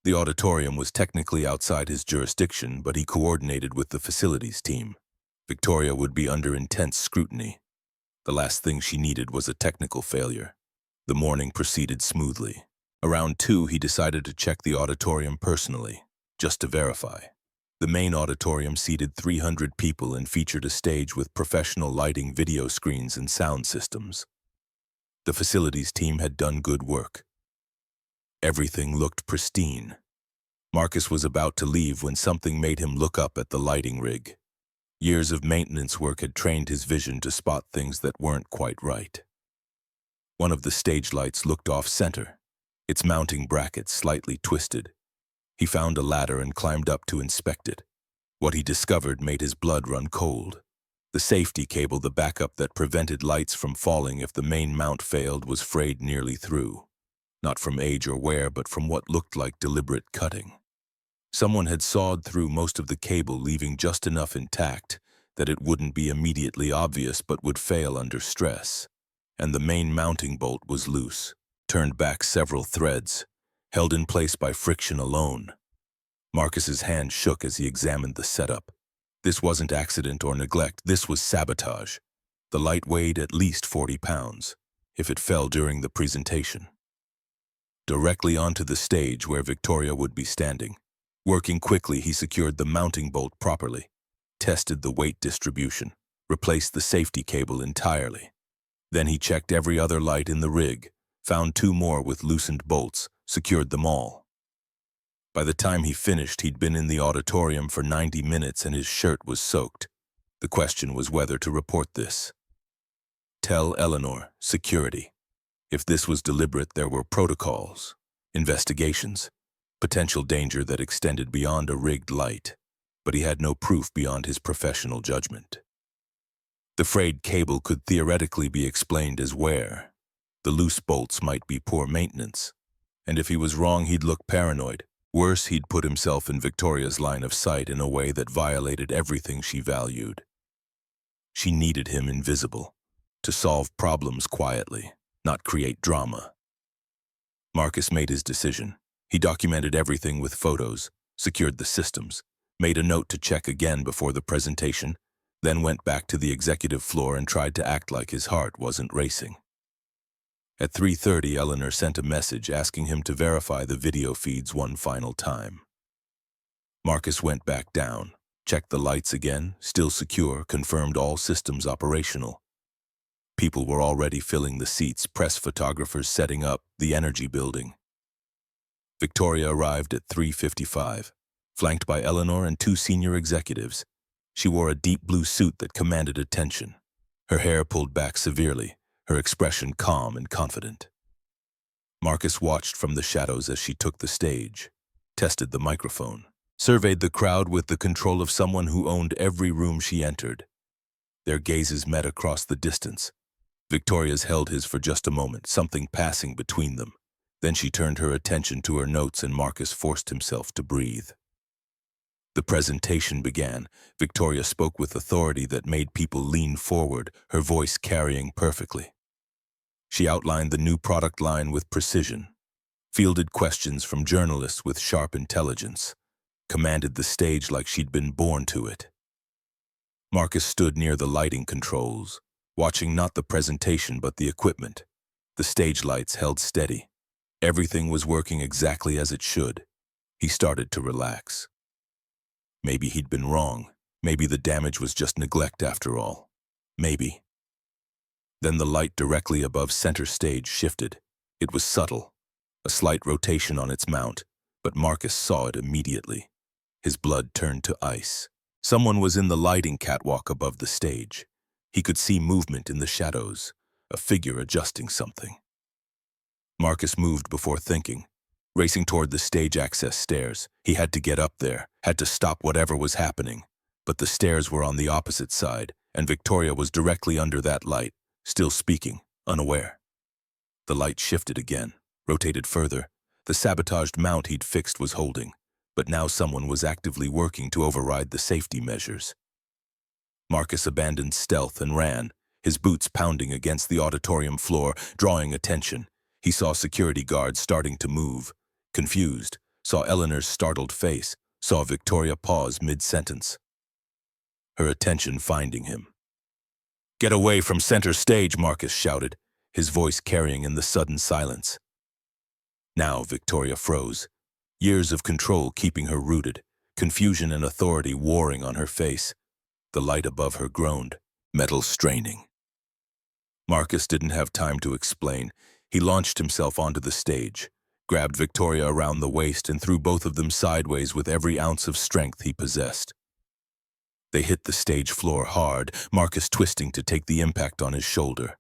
The auditorium was technically outside his jurisdiction, but he coordinated with the facilities team. Victoria would be under intense scrutiny. The last thing she needed was a technical failure. The morning proceeded smoothly. Around 2, he decided to check the auditorium personally, just to verify. The main auditorium seated 300 people and featured a stage with professional lighting, video screens, and sound systems. The facilities team had done good work. Everything looked pristine. Marcus was about to leave when something made him look up at the lighting rig. Years of maintenance work had trained his vision to spot things that weren't quite right. One of the stage lights looked off-center, its mounting bracket slightly twisted. He found a ladder and climbed up to inspect it. What he discovered made his blood run cold. The safety cable, the backup that prevented lights from falling if the main mount failed, was frayed nearly through. Not from age or wear, but from what looked like deliberate cutting. Someone had sawed through most of the cable, leaving just enough intact that it wouldn't be immediately obvious but would fail under stress. And the main mounting bolt was loose, turned back several threads, held in place by friction alone. Marcus's hand shook as he examined the setup. This wasn't accident or neglect, this was sabotage. The light weighed at least 40 pounds, if it fell during the presentation. Directly onto the stage where Victoria would be standing. Working quickly, he secured the mounting bolt properly, tested the weight distribution, replaced the safety cable entirely. Then he checked every other light in the rig, found 2 more with loosened bolts, secured them all. By the time he finished, he'd been in the auditorium for 90 minutes and his shirt was soaked. The question was whether to report this. Tell Eleanor, security. If this was deliberate, there were protocols, investigations, potential danger that extended beyond a rigged light, but he had no proof beyond his professional judgment. The frayed cable could theoretically be explained as wear. The loose bolts might be poor maintenance. And if he was wrong, he'd look paranoid. Worse, he'd put himself in Victoria's line of sight in a way that violated everything she valued. She needed him invisible, to solve problems quietly, not create drama. Marcus made his decision. He documented everything with photos, secured the systems, made a note to check again before the presentation, then went back to the executive floor and tried to act like his heart wasn't racing. At 3:30, Eleanor sent a message asking him to verify the video feeds one final time. Marcus went back down, checked the lights again, still secure, confirmed all systems operational. People were already filling the seats, press photographers setting up, the energy building. Victoria arrived at 3:55, flanked by Eleanor and 2 senior executives. She wore a deep blue suit that commanded attention, her hair pulled back severely, her expression calm and confident. Marcus watched from the shadows as she took the stage, tested the microphone, surveyed the crowd with the control of someone who owned every room she entered. Their gazes met across the distance. Victoria's held his for just a moment, something passing between them. Then she turned her attention to her notes and Marcus forced himself to breathe. The presentation began. Victoria spoke with authority that made people lean forward, her voice carrying perfectly. She outlined the new product line with precision, fielded questions from journalists with sharp intelligence, commanded the stage like she'd been born to it. Marcus stood near the lighting controls, watching not the presentation but the equipment. The stage lights held steady. Everything was working exactly as it should. He started to relax. Maybe he'd been wrong. Maybe the damage was just neglect after all. Maybe. Then the light directly above center stage shifted. It was subtle, a slight rotation on its mount, but Marcus saw it immediately. His blood turned to ice. Someone was in the lighting catwalk above the stage. He could see movement in the shadows, a figure adjusting something. Marcus moved before thinking. Racing toward the stage access stairs, he had to get up there, had to stop whatever was happening. But the stairs were on the opposite side, and Victoria was directly under that light, still speaking, unaware. The light shifted again, rotated further. The sabotaged mount he'd fixed was holding, but now someone was actively working to override the safety measures. Marcus abandoned stealth and ran, his boots pounding against the auditorium floor, drawing attention. He saw security guards starting to move. Confused, saw Eleanor's startled face, saw Victoria pause mid-sentence. Her attention finding him. "Get away from center stage," Marcus shouted, his voice carrying in the sudden silence. Now Victoria froze, years of control keeping her rooted, confusion and authority warring on her face. The light above her groaned, metal straining. Marcus didn't have time to explain. He launched himself onto the stage, grabbed Victoria around the waist and threw both of them sideways with every ounce of strength he possessed. They hit the stage floor hard, Marcus twisting to take the impact on his shoulder.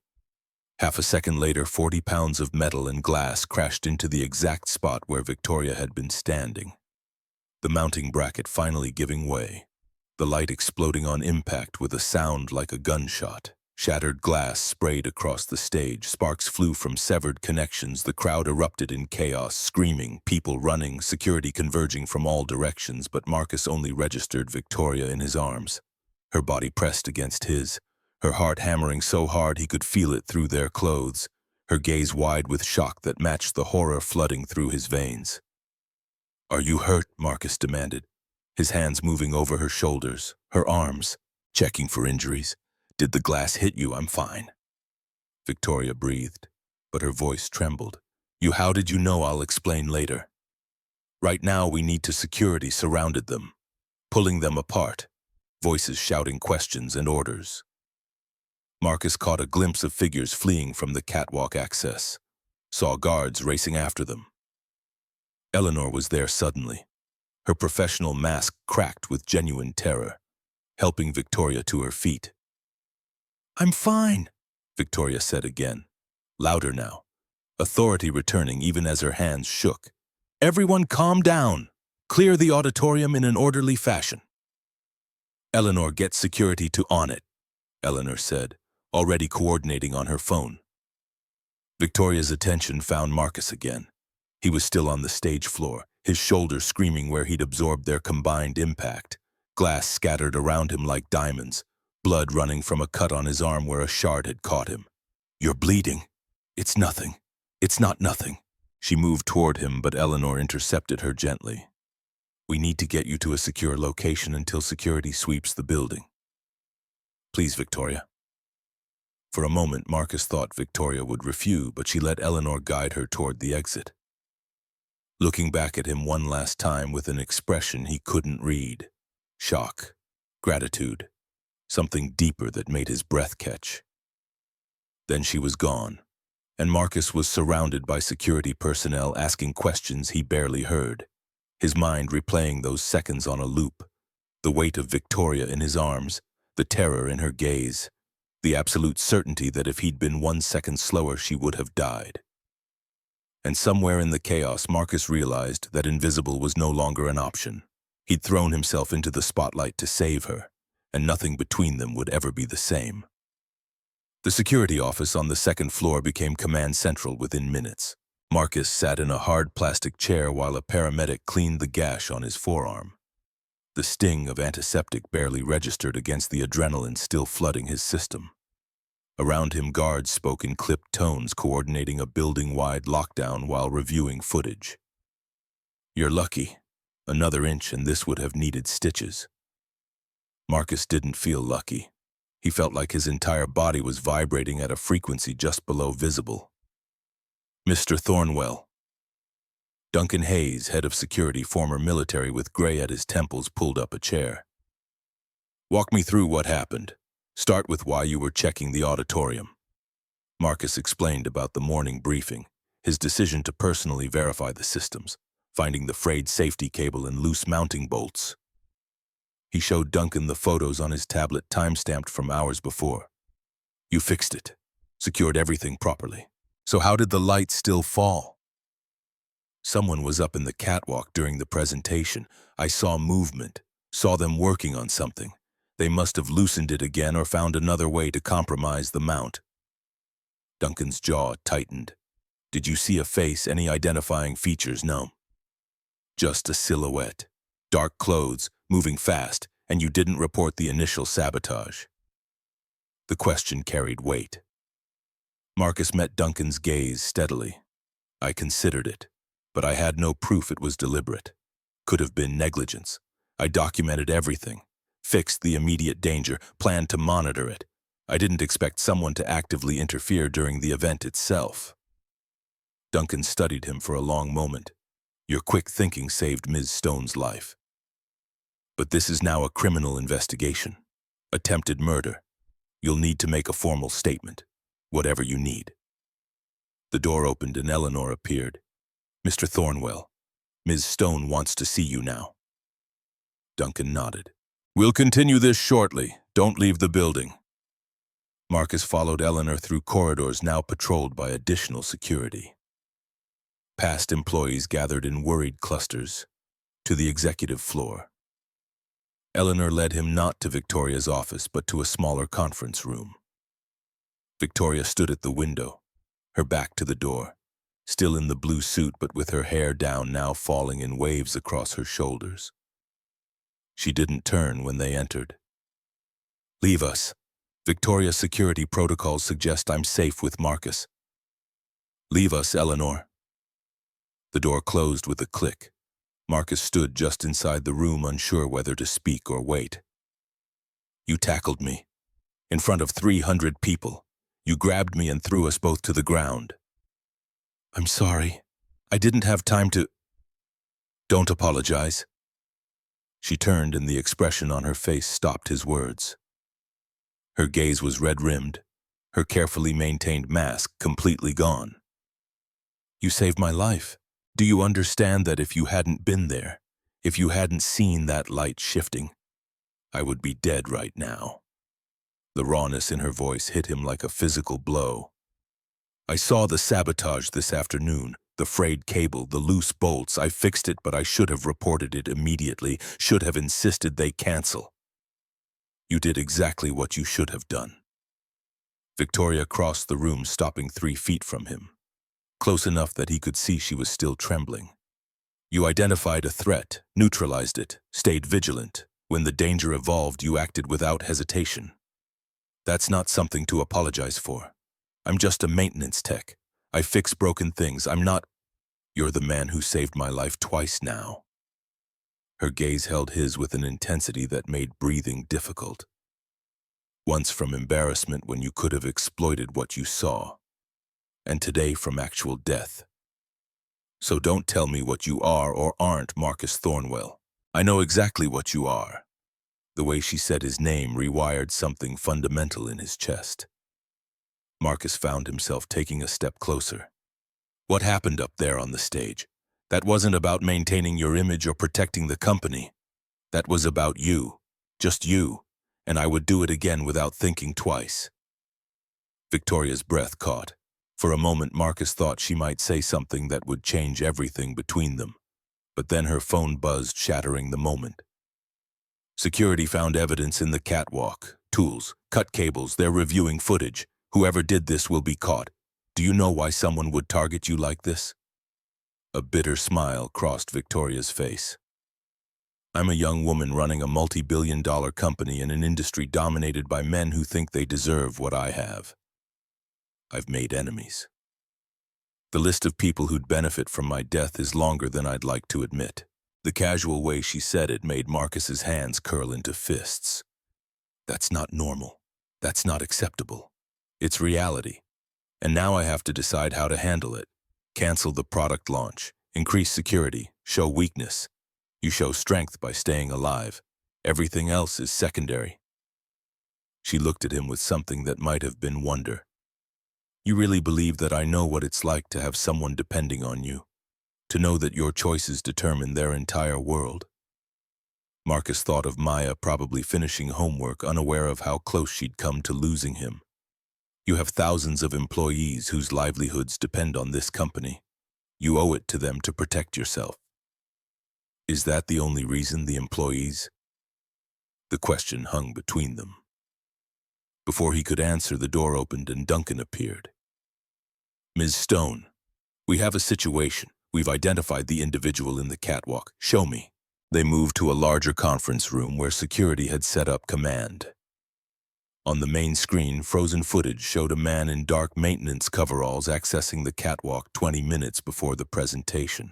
Half a second later, 40 pounds of metal and glass crashed into the exact spot where Victoria had been standing. The mounting bracket finally giving way, the light exploding on impact with a sound like a gunshot. Shattered glass sprayed across the stage, sparks flew from severed connections, the crowd erupted in chaos, screaming, people running, security converging from all directions, but Marcus only registered Victoria in his arms. Her body pressed against his, her heart hammering so hard he could feel it through their clothes, her gaze wide with shock that matched the horror flooding through his veins. "Are you hurt?" Marcus demanded, his hands moving over her shoulders, her arms, checking for injuries. "Did the glass hit you?" "I'm fine." Victoria breathed, but her voice trembled. How did you know?" "I'll explain later. Right now we need to." Security surrounded them, pulling them apart, voices shouting questions and orders. Marcus caught a glimpse of figures fleeing from the catwalk access, saw guards racing after them. Eleanor was there suddenly, her professional mask cracked with genuine terror, helping Victoria to her feet. "I'm fine," Victoria said again, louder now, authority returning even as her hands shook. "Everyone calm down. Clear the auditorium in an orderly fashion." "Eleanor, get security to on it," Eleanor said, already coordinating on her phone. Victoria's attention found Marcus again. He was still on the stage floor, his shoulders screaming where he'd absorbed their combined impact, glass scattered around him like diamonds, blood running from a cut on his arm where a shard had caught him. "You're bleeding." "It's nothing. It's not nothing." She moved toward him, but Eleanor intercepted her gently. "We need to get you to a secure location until security sweeps the building. Please, Victoria." For a moment, Marcus thought Victoria would refuse, but she let Eleanor guide her toward the exit. Looking back at him one last time with an expression he couldn't read. Shock, gratitude, something deeper that made his breath catch. Then she was gone, and Marcus was surrounded by security personnel asking questions he barely heard, his mind replaying those seconds on a loop, the weight of Victoria in his arms, the terror in her gaze, the absolute certainty that if he'd been 1 second slower she would have died. And somewhere in the chaos, Marcus realized that invisible was no longer an option. He'd thrown himself into the spotlight to save her, and nothing between them would ever be the same. The security office on the second floor became command central within minutes. Marcus sat in a hard plastic chair while a paramedic cleaned the gash on his forearm. The sting of antiseptic barely registered against the adrenaline still flooding his system. Around him, guards spoke in clipped tones, coordinating a building-wide lockdown while reviewing footage. "You're lucky. Another inch and this would have needed stitches." Marcus didn't feel lucky. He felt like his entire body was vibrating at a frequency just below visible. "Mr. Thornwell." Duncan Hayes, head of security, former military with gray at his temples, pulled up a chair. "Walk me through what happened. Start with why you were checking the auditorium." Marcus explained about the morning briefing, his decision to personally verify the systems. finding the frayed safety cable and loose mounting bolts. He showed Duncan the photos on his tablet timestamped from hours before. You fixed it, secured everything properly. So how did the light still fall? Someone was up in the catwalk during the presentation. I saw movement, saw them working on something. They must have loosened it again or found another way to compromise the mount. Duncan's jaw tightened. Did you see a face, any identifying features? No. Just a silhouette. Dark clothes, moving fast, and you didn't report the initial sabotage. The question carried weight. Marcus met Duncan's gaze steadily. I considered it, but I had no proof it was deliberate. Could have been negligence. I documented everything, fixed the immediate danger, planned to monitor it. I didn't expect someone to actively interfere during the event itself. Duncan studied him for a long moment. Your quick thinking saved Ms. Stone's life. But this is now a criminal investigation. Attempted murder. You'll need to make a formal statement. Whatever you need. The door opened and Eleanor appeared. Mr. Thornwell, Ms. Stone wants to see you now. Duncan nodded. We'll continue this shortly. Don't leave the building. Marcus followed Eleanor through corridors now patrolled by additional security. Past employees gathered in worried clusters to the executive floor. Eleanor led him not to Victoria's office but to a smaller conference room. Victoria stood at the window, her back to the door, still in the blue suit but with her hair down now falling in waves across her shoulders. She didn't turn when they entered. Leave us. Victoria's security protocols suggest I'm safe with Marcus. Leave us, Eleanor. The door closed with a click. Marcus stood just inside the room, unsure whether to speak or wait. You tackled me. In front of 300 people. You grabbed me and threw us both to the ground. I'm sorry. I didn't have time to... Don't apologize. She turned and the expression on her face stopped his words. Her gaze was red-rimmed, her carefully maintained mask completely gone. You saved my life. Do you understand that if you hadn't been there, if you hadn't seen that light shifting, I would be dead right now? The rawness in her voice hit him like a physical blow. I saw the sabotage this afternoon, the frayed cable, the loose bolts. I fixed it, but I should have reported it immediately, should have insisted they cancel. You did exactly what you should have done. Victoria crossed the room, stopping 3 feet from him, close enough that he could see she was still trembling. You identified a threat, neutralized it, stayed vigilant. When the danger evolved, you acted without hesitation. That's not something to apologize for. I'm just a maintenance tech. I fix broken things. I'm not... You're the man who saved my life twice now. Her gaze held his with an intensity that made breathing difficult. Once from embarrassment when you could have exploited what you saw, and today from actual death. So don't tell me what you are or aren't, Marcus Thornwell. I know exactly what you are. The way she said his name rewired something fundamental in his chest. Marcus found himself taking a step closer. What happened up there on the stage? That wasn't about maintaining your image or protecting the company. That was about you. Just you. And I would do it again without thinking twice. Victoria's breath caught. For a moment, Marcus thought she might say something that would change everything between them. But then her phone buzzed, shattering the moment. Security found evidence in the catwalk. Tools, cut cables, they're reviewing footage. Whoever did this will be caught. Do you know why someone would target you like this? A bitter smile crossed Victoria's face. I'm a young woman running a multi-billion-dollar company in an industry dominated by men who think they deserve what I have. I've made enemies. The list of people who'd benefit from my death is longer than I'd like to admit. The casual way she said it made Marcus's hands curl into fists. That's not normal. That's not acceptable. It's reality. And now I have to decide how to handle it. Cancel the product launch, increase security, show weakness. You show strength by staying alive. Everything else is secondary. She looked at him with something that might have been wonder. You really believe that I know what it's like to have someone depending on you? to know that your choices determine their entire world. Marcus thought of Maya probably finishing homework, unaware of how close she'd come to losing him. You have thousands of employees whose livelihoods depend on this company. You owe it to them to protect yourself. Is that the only reason the employees? The question hung between them. Before he could answer, the door opened and Duncan appeared. Ms. Stone, we have a situation. We've identified the individual in the catwalk. Show me. They moved to a larger conference room where security had set up command. On the main screen, frozen footage showed a man in dark maintenance coveralls accessing the catwalk 20 minutes before the presentation.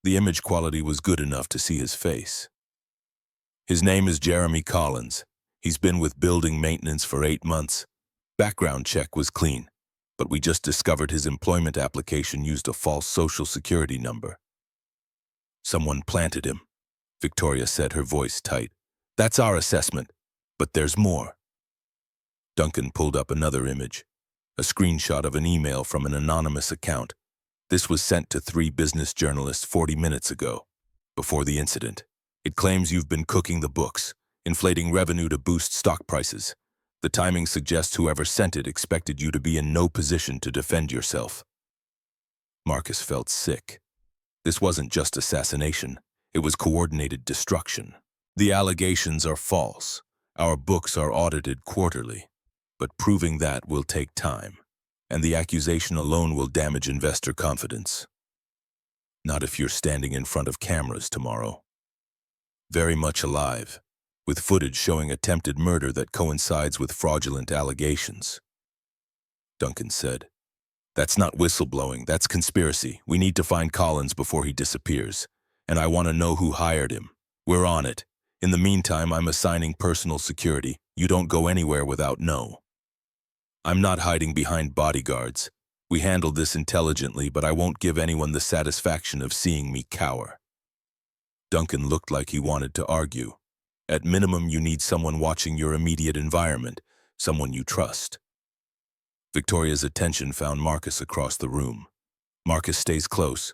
The image quality was good enough to see his face. His name is Jeremy Collins. He's been with building maintenance for 8 months. Background check was clean, but we just discovered his employment application used a false social security number. Someone planted him, Victoria said, her voice tight. That's our assessment, but there's more. Duncan pulled up another image, a screenshot of an email from an anonymous account. This was sent to 3 business journalists 40 minutes ago, before the incident. It claims you've been cooking the books, inflating revenue to boost stock prices. The timing suggests whoever sent it expected you to be in no position to defend yourself. Marcus felt sick. This wasn't just assassination, it was coordinated destruction. The allegations are false. Our books are audited quarterly. But proving that will take time, and the accusation alone will damage investor confidence. Not if you're standing in front of cameras tomorrow. Very much alive, with footage showing attempted murder that coincides with fraudulent allegations. Duncan said, That's not whistleblowing, that's conspiracy. We need to find Collins before he disappears, and I want to know who hired him. We're on it. In the meantime, I'm assigning personal security. You don't go anywhere without no. I'm not hiding behind bodyguards. We handled this intelligently, but I won't give anyone the satisfaction of seeing me cower. Duncan looked like he wanted to argue. At minimum, you need someone watching your immediate environment, someone you trust. Victoria's attention found Marcus across the room. Marcus stays close.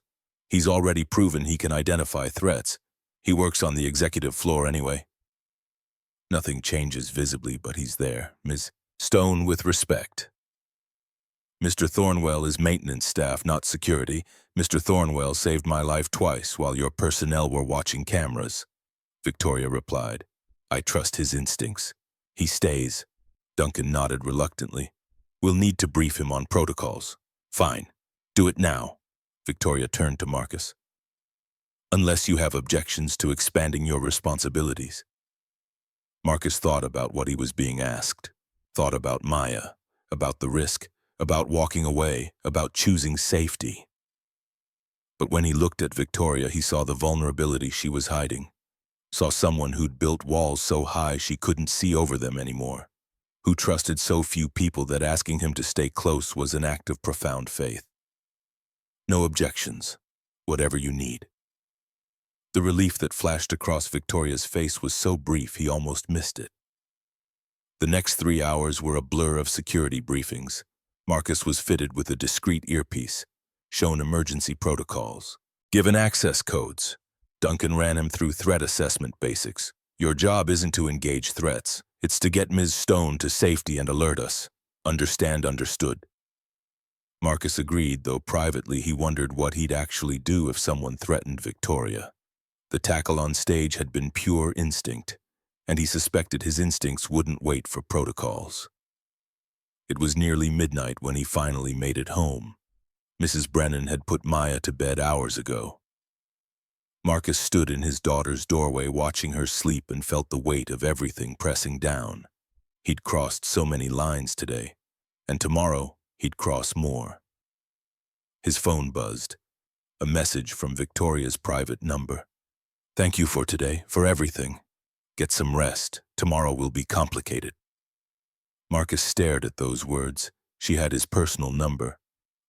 He's already proven he can identify threats. He works on the executive floor anyway. Nothing changes visibly, but he's there. Ms. Stone, with respect. Mr. Thornwell is maintenance staff, not security. Mr. Thornwell saved my life twice while your personnel were watching cameras. Victoria replied, I trust his instincts. He stays. Duncan nodded reluctantly. We'll need to brief him on protocols. Fine. Do it now. Victoria turned to Marcus. Unless you have objections to expanding your responsibilities. Marcus thought about what he was being asked. Thought about Maya, about the risk, about walking away, about choosing safety. But when he looked at Victoria, he saw the vulnerability she was hiding. Saw someone who'd built walls so high she couldn't see over them anymore. Who trusted so few people that asking him to stay close was an act of profound faith. No objections. Whatever you need. The relief that flashed across Victoria's face was so brief he almost missed it. The next 3 hours were a blur of security briefings. Marcus was fitted with a discreet earpiece, shown emergency protocols, given access codes. Duncan ran him through threat assessment basics. Your job isn't to engage threats. It's to get Ms. Stone to safety and alert us. Understand, understood. Marcus agreed, though privately he wondered what he'd actually do if someone threatened Victoria. The tackle on stage had been pure instinct, and he suspected his instincts wouldn't wait for protocols. It was nearly midnight when he finally made it home. Mrs. Brennan had put Maya to bed hours ago. Marcus stood in his daughter's doorway watching her sleep and felt the weight of everything pressing down. He'd crossed so many lines today, and tomorrow he'd cross more. His phone buzzed. A message from Victoria's private number. Thank you for today, for everything. Get some rest. Tomorrow will be complicated. Marcus stared at those words. She had his personal number,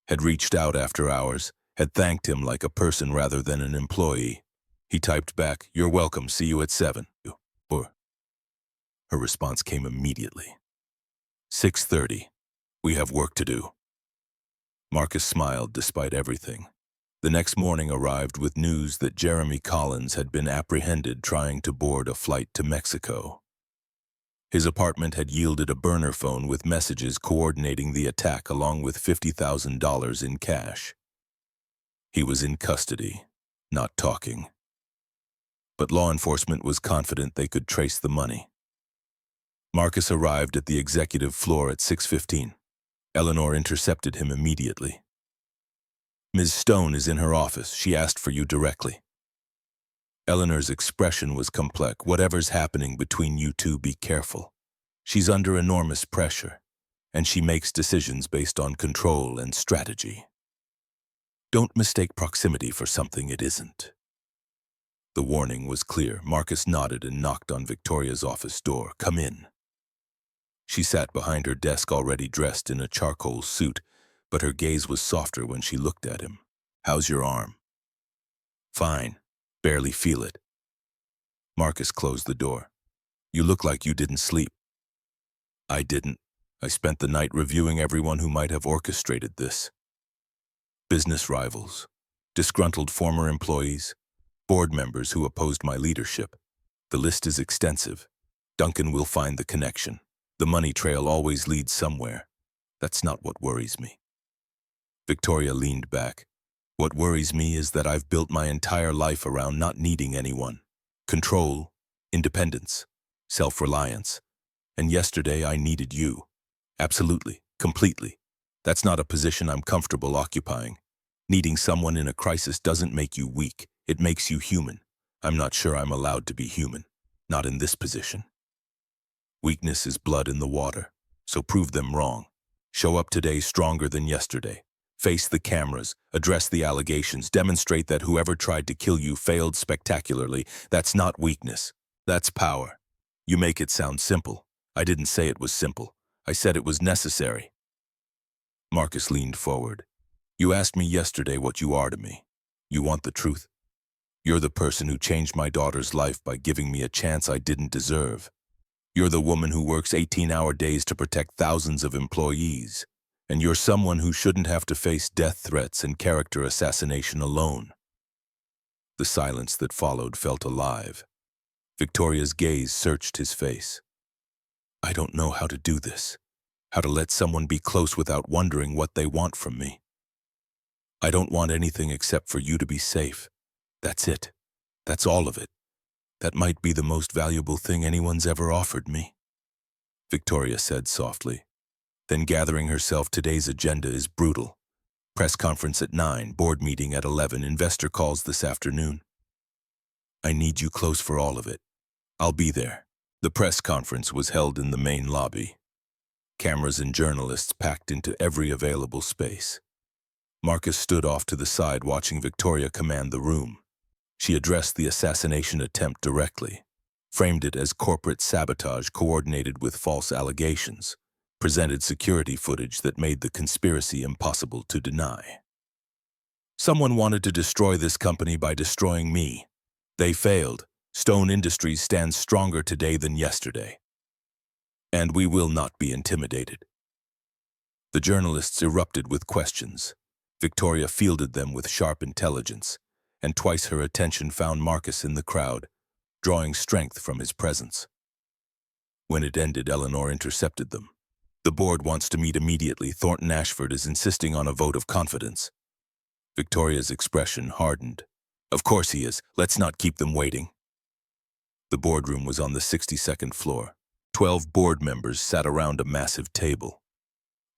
had reached out after hours, had thanked him like a person rather than an employee. He typed back, "You're welcome, see you at 7. Or her response came immediately. 6:30. We have work to do. Marcus smiled despite everything. The next morning arrived with news that Jeremy Collins had been apprehended trying to board a flight to Mexico. His apartment had yielded a burner phone with messages coordinating the attack along with $50,000 in cash. He was in custody, not talking. But law enforcement was confident they could trace the money. Marcus arrived at the executive floor at 6:15. Eleanor intercepted him immediately. "Ms. Stone is in her office. She asked for you directly." Eleanor's expression was complex. "Whatever's happening between you two, be careful. She's under enormous pressure, and she makes decisions based on control and strategy. Don't mistake proximity for something it isn't." The warning was clear. Marcus nodded and knocked on Victoria's office door. "Come in." She sat behind her desk already dressed in a charcoal suit, but her gaze was softer when she looked at him. "How's your arm?" "Fine. Barely feel it." Marcus closed the door. "You look like you didn't sleep." "I didn't. I spent the night reviewing everyone who might have orchestrated this. Business rivals, disgruntled former employees, board members who opposed my leadership. The list is extensive. Duncan will find the connection. The money trail always leads somewhere. That's not what worries me." Victoria leaned back. "What worries me is that I've built my entire life around not needing anyone. Control, independence, self-reliance. And yesterday I needed you. Absolutely, completely. That's not a position I'm comfortable occupying. Needing someone in a crisis doesn't make you weak. It makes you human. I'm not sure I'm allowed to be human. Not in this position. Weakness is blood in the water, so prove them wrong. Show up today stronger than yesterday. Face the cameras, address the allegations, demonstrate that whoever tried to kill you failed spectacularly. That's not weakness. That's power. You make it sound simple. I didn't say it was simple. I said it was necessary." Marcus leaned forward. "You asked me yesterday what you are to me. You want the truth? You're the person who changed my daughter's life by giving me a chance I didn't deserve. You're the woman who works 18-hour days to protect thousands of employees. And you're someone who shouldn't have to face death threats and character assassination alone." The silence that followed felt alive. Victoria's gaze searched his face. "I don't know how to do this. How to let someone be close without wondering what they want from me. I don't want anything except for you to be safe. That's it. That's all of it. That might be the most valuable thing anyone's ever offered me," Victoria said softly. Then gathering herself, "Today's agenda is brutal. Press conference at 9, board meeting at 11, investor calls this afternoon. I need you close for all of it. I'll be there." The press conference was held in the main lobby. Cameras and journalists packed into every available space. Marcus stood off to the side watching Victoria command the room. She addressed the assassination attempt directly, framed it as corporate sabotage coordinated with false allegations, presented security footage that made the conspiracy impossible to deny. "Someone wanted to destroy this company by destroying me. They failed. Stone Industries stands stronger today than yesterday. And we will not be intimidated." The journalists erupted with questions. Victoria fielded them with sharp intelligence, and twice her attention found Marcus in the crowd, drawing strength from his presence. When it ended, Eleanor intercepted them. "The board wants to meet immediately. Thornton Ashford is insisting on a vote of confidence." Victoria's expression hardened. "Of course he is. Let's not keep them waiting." The boardroom was on the 62nd floor. 12 board members sat around a massive table.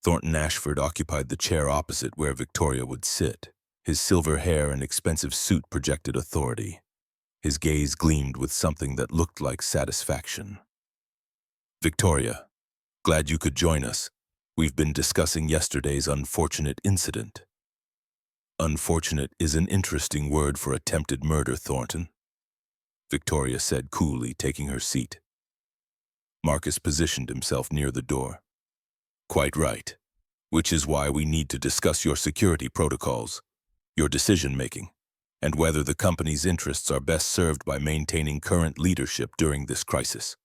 Thornton Ashford occupied the chair opposite where Victoria would sit. His silver hair and expensive suit projected authority. His gaze gleamed with something that looked like satisfaction. "Victoria, glad you could join us. We've been discussing yesterday's unfortunate incident." "Unfortunate is an interesting word for attempted murder, Thornton," Victoria said coolly, taking her seat. Marcus positioned himself near the door. "Quite right. Which is why we need to discuss your security protocols, your decision-making, and whether the company's interests are best served by maintaining current leadership during this crisis.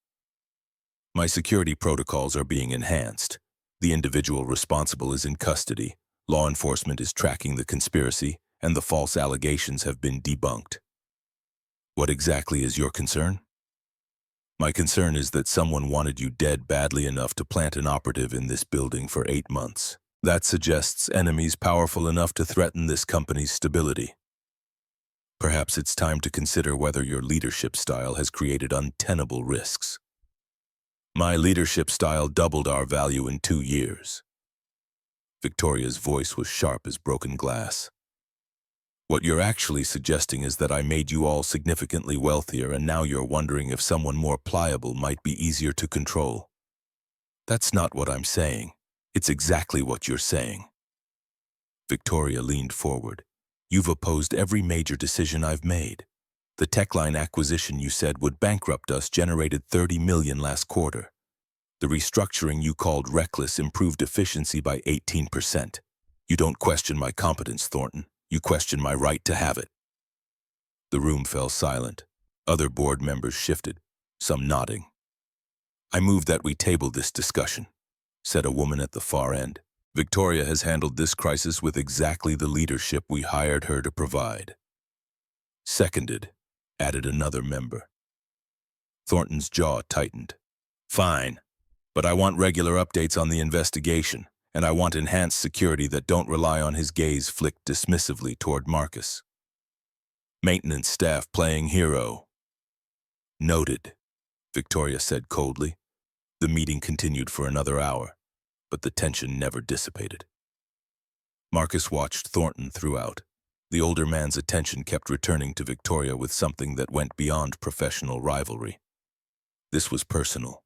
My security protocols are being enhanced. The individual responsible is in custody. Law enforcement is tracking the conspiracy, and the false allegations have been debunked. What exactly is your concern? My concern is that someone wanted you dead badly enough to plant an operative in this building for 8 months. That suggests enemies powerful enough to threaten this company's stability. Perhaps it's time to consider whether your leadership style has created untenable risks. My leadership style doubled our value in 2 years. Victoria's voice was sharp as broken glass. What you're actually suggesting is that I made you all significantly wealthier, and now you're wondering if someone more pliable might be easier to control. That's not what I'm saying. It's exactly what you're saying. Victoria leaned forward. You've opposed every major decision I've made. The Techline acquisition you said would bankrupt us generated $30 million last quarter. The restructuring you called reckless improved efficiency by 18%. You don't question my competence, Thornton. You question my right to have it. The room fell silent. Other board members shifted, some nodding. I move that we table this discussion, said a woman at the far end. Victoria has handled this crisis with exactly the leadership we hired her to provide. Seconded, added another member. Thornton's jaw tightened. Fine, but I want regular updates on the investigation, and I want enhanced security that don't rely on his gaze flicked dismissively toward Marcus. Maintenance staff playing hero. Noted, Victoria said coldly. The meeting continued for another hour, but the tension never dissipated. Marcus watched Thornton throughout. The older man's attention kept returning to Victoria with something that went beyond professional rivalry. This was personal.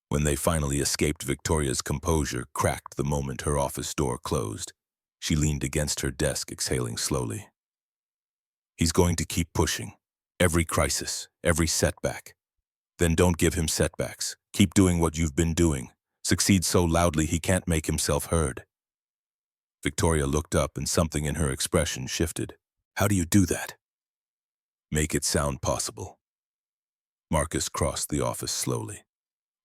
When they finally escaped, Victoria's composure cracked the moment her office door closed. She leaned against her desk, exhaling slowly. He's going to keep pushing. Every crisis, every setback. Then don't give him setbacks. Keep doing what you've been doing. Succeed so loudly he can't make himself heard. Victoria looked up and something in her expression shifted. How do you do that? Make it sound possible. Marcus crossed the office slowly.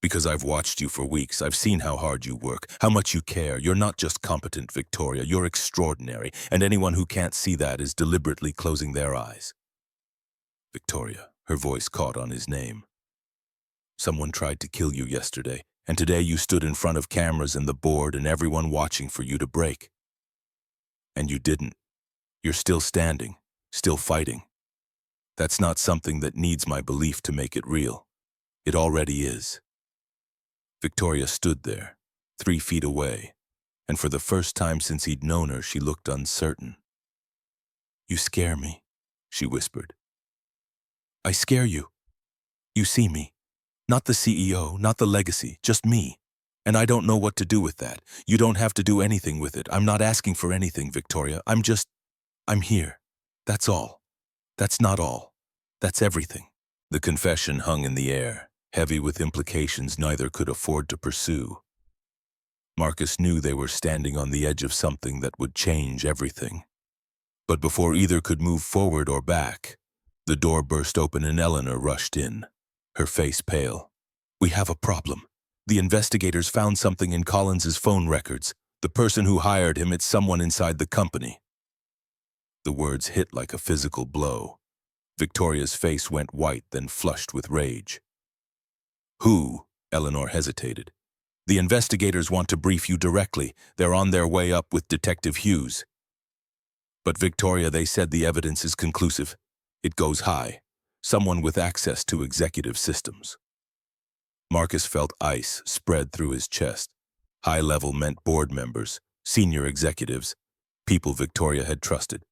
Because I've watched you for weeks, I've seen how hard you work, how much you care. You're not just competent, Victoria, you're extraordinary, and anyone who can't see that is deliberately closing their eyes. Victoria, her voice caught on his name. Someone tried to kill you yesterday, and today you stood in front of cameras and the board and everyone watching for you to break. And you didn't. You're still standing, still fighting. That's not something that needs my belief to make it real. It already is. Victoria stood there, 3 feet away, and for the first time since he'd known her, she looked uncertain. You scare me, she whispered. I scare you. You see me. Not the CEO, not the legacy, just me. And I don't know what to do with that. You don't have to do anything with it. I'm not asking for anything, Victoria. I'm here. That's all. That's not all. That's everything. The confession hung in the air, heavy with implications neither could afford to pursue. Marcus knew they were standing on the edge of something that would change everything. But before either could move forward or back, the door burst open and Eleanor rushed in, her face pale. We have a problem. The investigators found something in Collins's phone records. The person who hired him, it's someone inside the company. The words hit like a physical blow. Victoria's face went white, then flushed with rage. Who? Eleanor hesitated. The investigators want to brief you directly. They're on their way up with Detective Hughes. But Victoria, they said the evidence is conclusive. It goes high. Someone with access to executive systems. Marcus felt ice spread through his chest. High level meant board members, senior executives, people Victoria had trusted.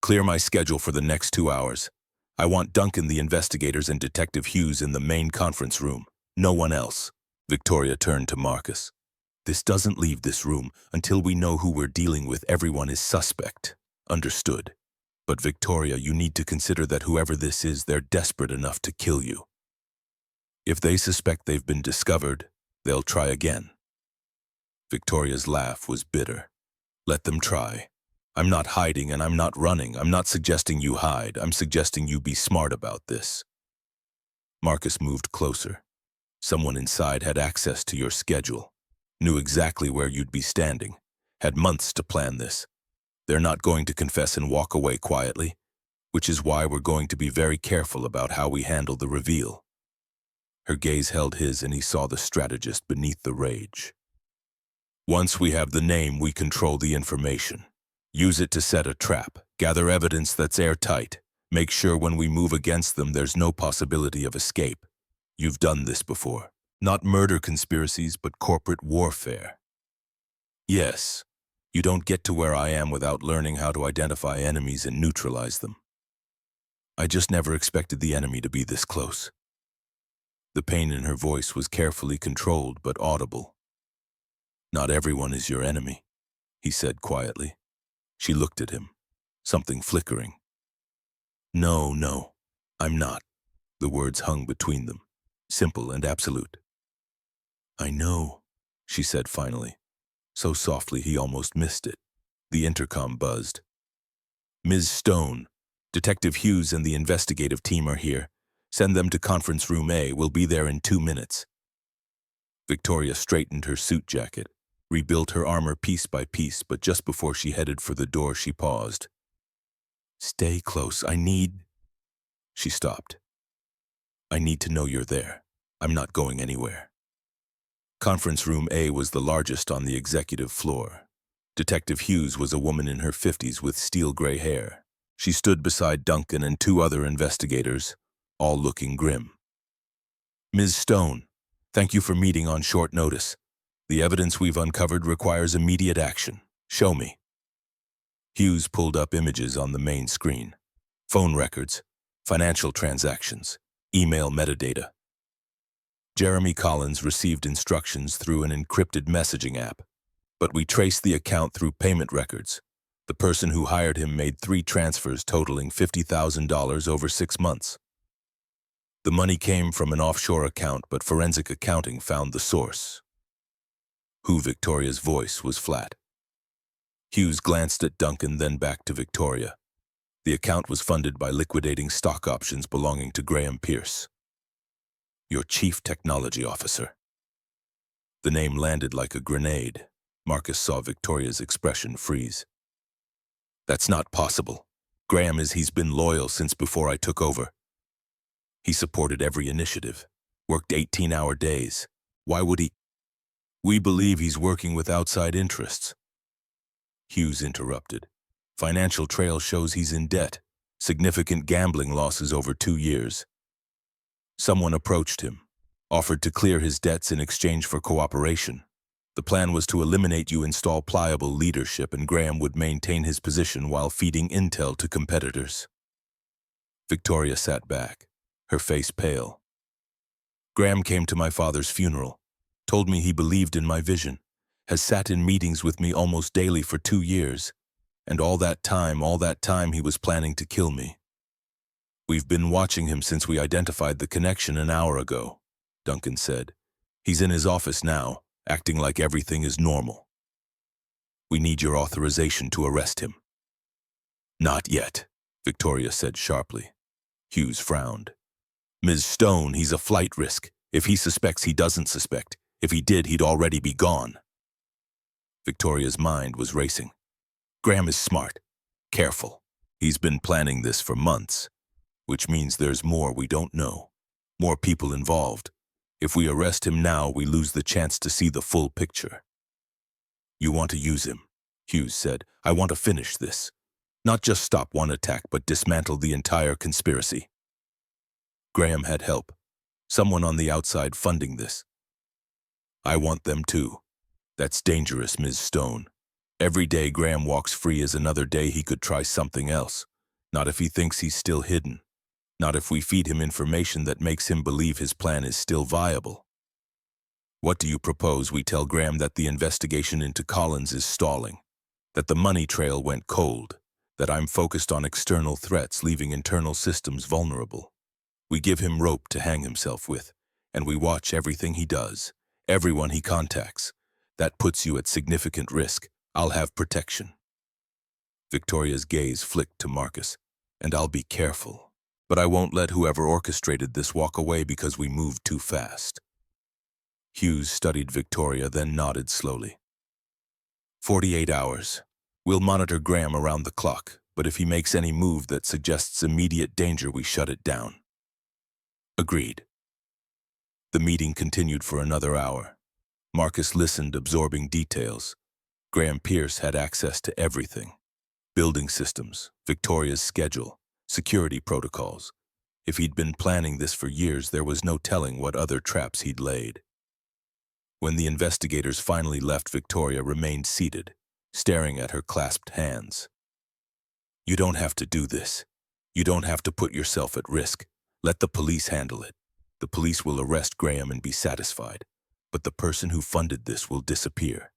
Clear my schedule for the next 2 hours. I want Duncan, the investigators, and Detective Hughes in the main conference room. No one else. Victoria turned to Marcus. This doesn't leave this room until we know who we're dealing with. Everyone is suspect. Understood. But Victoria, you need to consider that whoever this is, they're desperate enough to kill you. If they suspect they've been discovered, they'll try again. Victoria's laugh was bitter. Let them try. I'm not hiding and I'm not running. I'm not suggesting you hide. I'm suggesting you be smart about this. Marcus moved closer. Someone inside had access to your schedule, knew exactly where you'd be standing, had months to plan this. They're not going to confess and walk away quietly, which is why we're going to be very careful about how we handle the reveal. Her gaze held his, and he saw the strategist beneath the rage. Once we have the name, we control the information. Use it to set a trap, gather evidence that's airtight, make sure when we move against them there's no possibility of escape. You've done this before. Not murder conspiracies, but corporate warfare. Yes, you don't get to where I am without learning how to identify enemies and neutralize them. I just never expected the enemy to be this close. The pain in her voice was carefully controlled but audible. Not everyone is your enemy, he said quietly. She looked at him, something flickering. No, I'm not. The words hung between them, simple and absolute. I know, she said finally, so softly he almost missed it. The intercom buzzed. Ms. Stone, Detective Hughes and the investigative team are here. Send them to conference room A. We'll be there in 2 minutes. Victoria straightened her suit jacket, rebuilt her armor piece by piece, but just before she headed for the door, she paused. Stay close. She stopped. I need to know you're there. I'm not going anywhere. Conference room A was the largest on the executive floor. Detective Hughes was a woman in her 50s with steel-gray hair. She stood beside Duncan and 2 other investigators, all looking grim. Ms. Stone, thank you for meeting on short notice. The evidence we've uncovered requires immediate action. Show me. Hughes pulled up images on the main screen. Phone records, financial transactions, email metadata. Jeremy Collins received instructions through an encrypted messaging app, but we traced the account through payment records. The person who hired him made 3 transfers totaling $50,000 over 6 months. The money came from an offshore account, but forensic accounting found the source. Victoria's voice was flat. Hughes glanced at Duncan, then back to Victoria. The account was funded by liquidating stock options belonging to Graham Pierce, your chief technology officer. The name landed like a grenade. Marcus saw Victoria's expression freeze. That's not possible. He's been loyal since before I took over. He supported every initiative, worked 18-hour days. Why would he? We believe he's working with outside interests. Hughes interrupted. Financial trail shows he's in debt, significant gambling losses over 2 years. Someone approached him, offered to clear his debts in exchange for cooperation. The plan was to eliminate you, install pliable leadership, and Graham would maintain his position while feeding intel to competitors. Victoria sat back, her face pale. Graham came to my father's funeral, told me he believed in my vision, has sat in meetings with me almost daily for 2 years, and all that time he was planning to kill me. We've been watching him since we identified the connection an hour ago, Duncan said. He's in his office now, acting like everything is normal. We need your authorization to arrest him. Not yet, Victoria said sharply. Hughes frowned. Ms. Stone, he's a flight risk. If he suspects, he doesn't suspect. If he did, he'd already be gone. Victoria's mind was racing. Graham is smart, careful. He's been planning this for months, which means there's more we don't know, more people involved. If we arrest him now, we lose the chance to see the full picture. You want to use him, Hughes said. I want to finish this. Not just stop one attack, but dismantle the entire conspiracy. Graham had help. Someone on the outside funding this. I want them too. That's dangerous, Ms. Stone. Every day Graham walks free is another day he could try something else. Not if he thinks he's still hidden. Not if we feed him information that makes him believe his plan is still viable. What do you propose we tell Graham? That the investigation into Collins is stalling, that the money trail went cold, that I'm focused on external threats, leaving internal systems vulnerable. We give him rope to hang himself with, and we watch everything he does, everyone he contacts. That puts you at significant risk. I'll have protection. Victoria's gaze flicked to Marcus. And I'll be careful. But I won't let whoever orchestrated this walk away because we moved too fast. Hughes studied Victoria, then nodded slowly. 48 hours. We'll monitor Graham around the clock, but if he makes any move that suggests immediate danger, we shut it down. Agreed. The meeting continued for another hour. Marcus listened, absorbing details. Graham Pierce had access to everything. Building systems, Victoria's schedule, security protocols. If he'd been planning this for years, there was no telling what other traps he'd laid. When the investigators finally left, Victoria remained seated, staring at her clasped hands. You don't have to do this. You don't have to put yourself at risk. Let the police handle it. The police will arrest Graham and be satisfied, but the person who funded this will disappear.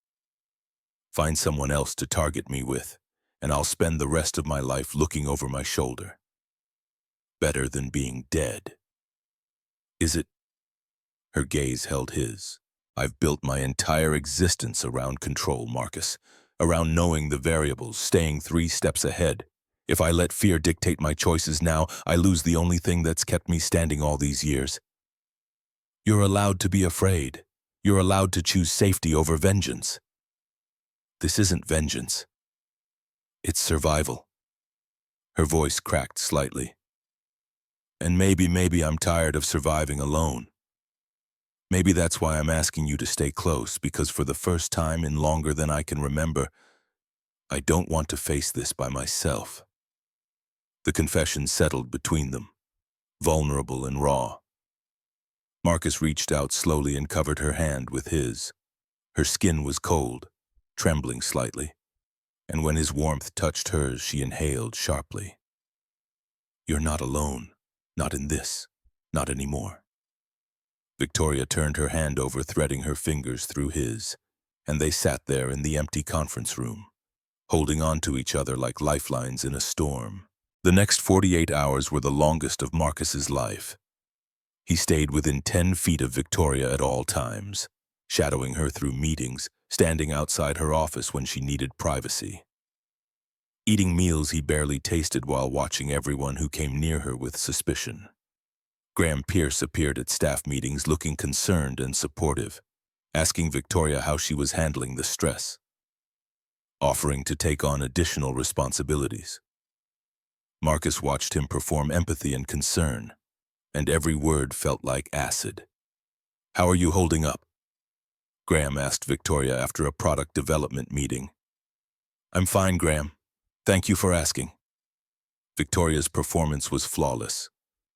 Find someone else to target me with, and I'll spend the rest of my life looking over my shoulder. Better than being dead. Is it? Her gaze held his. I've built my entire existence around control, Marcus, around knowing the variables, staying 3 steps ahead. If I let fear dictate my choices now, I lose the only thing that's kept me standing all these years. You're allowed to be afraid. You're allowed to choose safety over vengeance. This isn't vengeance. It's survival. Her voice cracked slightly. And maybe I'm tired of surviving alone. Maybe that's why I'm asking you to stay close, because for the first time in longer than I can remember, I don't want to face this by myself. The confession settled between them, vulnerable and raw. Marcus reached out slowly and covered her hand with his. Her skin was cold, trembling slightly, and when his warmth touched hers, she inhaled sharply. You're not alone. Not in this. Not anymore. Victoria turned her hand over, threading her fingers through his, and they sat there in the empty conference room, holding on to each other like lifelines in a storm. The next 48 hours were the longest of Marcus's life. He stayed within 10 feet of Victoria at all times, shadowing her through meetings, standing outside her office when she needed privacy. Eating meals he barely tasted while watching everyone who came near her with suspicion. Graham Pierce appeared at staff meetings looking concerned and supportive, asking Victoria how she was handling the stress, offering to take on additional responsibilities. Marcus watched him perform empathy and concern, and every word felt like acid. How are you holding up? Graham asked Victoria after a product development meeting. I'm fine, Graham. Thank you for asking. Victoria's performance was flawless.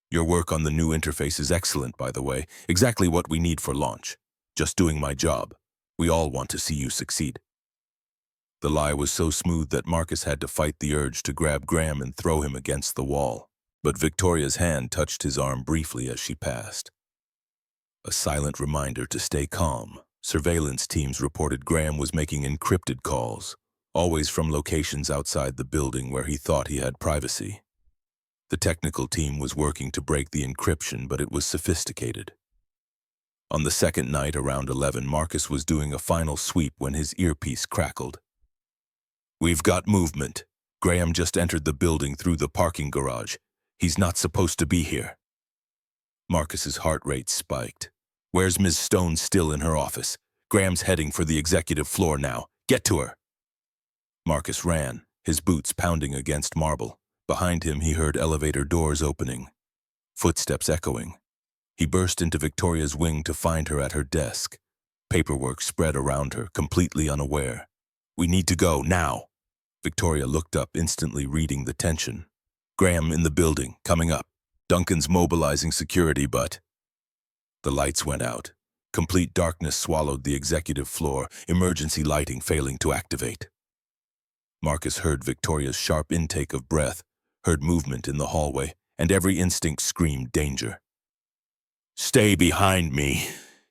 Your work on the new interface is excellent, by the way. Exactly what we need for launch. Just doing my job. We all want to see you succeed. The lie was so smooth that Marcus had to fight the urge to grab Graham and throw him against the wall. But Victoria's hand touched his arm briefly as she passed. A silent reminder to stay calm. Surveillance teams reported Graham was making encrypted calls, always from locations outside the building where he thought he had privacy. The technical team was working to break the encryption, but it was sophisticated. On the second night, around 11, Marcus was doing a final sweep when his earpiece crackled. We've got movement. Graham just entered the building through the parking garage. He's not supposed to be here. Marcus's heart rate spiked. Where's Ms. Stone? Still in her office. Graham's heading for the executive floor now. Get to her. Marcus ran, his boots pounding against marble. Behind him, he heard elevator doors opening, footsteps echoing. He burst into Victoria's wing to find her at her desk. Paperwork spread around her, completely unaware. We need to go, now. Victoria looked up, instantly reading the tension. Graham in the building, coming up. Duncan's mobilizing security, but... The lights went out. Complete darkness swallowed the executive floor, emergency lighting failing to activate. Marcus heard Victoria's sharp intake of breath, heard movement in the hallway, and every instinct screamed danger. Stay behind me,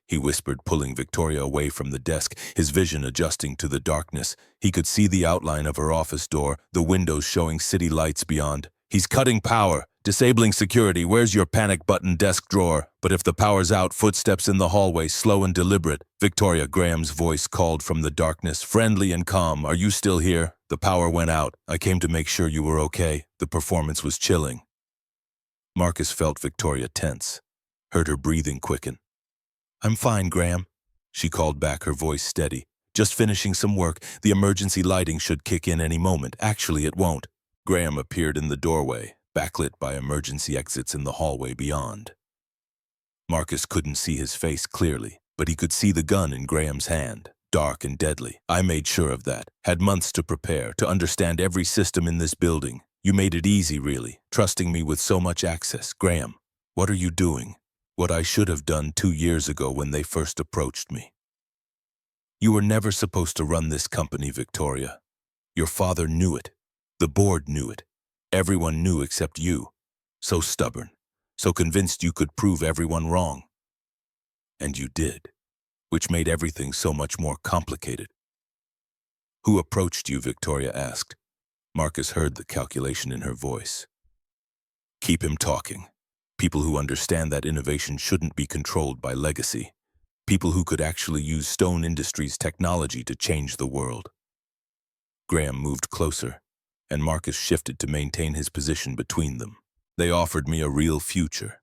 he whispered, pulling Victoria away from the desk, his vision adjusting to the darkness. He could see the outline of her office door, the windows showing city lights beyond. He's cutting power, disabling security. Where's your panic button? Desk drawer. But if the power's out, footsteps in the hallway, slow and deliberate. Victoria, Graham's voice called from the darkness, friendly and calm. Are you still here? The power went out. I came to make sure you were okay. The performance was chilling. Marcus felt Victoria tense, heard her breathing quicken. I'm fine, Graham, she called back, her voice steady. Just finishing some work. The emergency lighting should kick in any moment. Actually, it won't. Graham appeared in the doorway, backlit by emergency exits in the hallway beyond. Marcus couldn't see his face clearly, but he could see the gun in Graham's hand, dark and deadly. I made sure of that. Had months to prepare, to understand every system in this building. You made it easy, really, trusting me with so much access. Graham, what are you doing? What I should have done 2 years ago when they first approached me. You were never supposed to run this company, Victoria. Your father knew it. The board knew it. Everyone knew except you. So stubborn. So convinced you could prove everyone wrong. And you did, which made everything so much more complicated. Who approached you? Victoria asked. Marcus heard the calculation in her voice. Keep him talking. People who understand that innovation shouldn't be controlled by legacy. People who could actually use Stone Industries' technology to change the world. Graham moved closer, and Marcus shifted to maintain his position between them. They offered me a real future.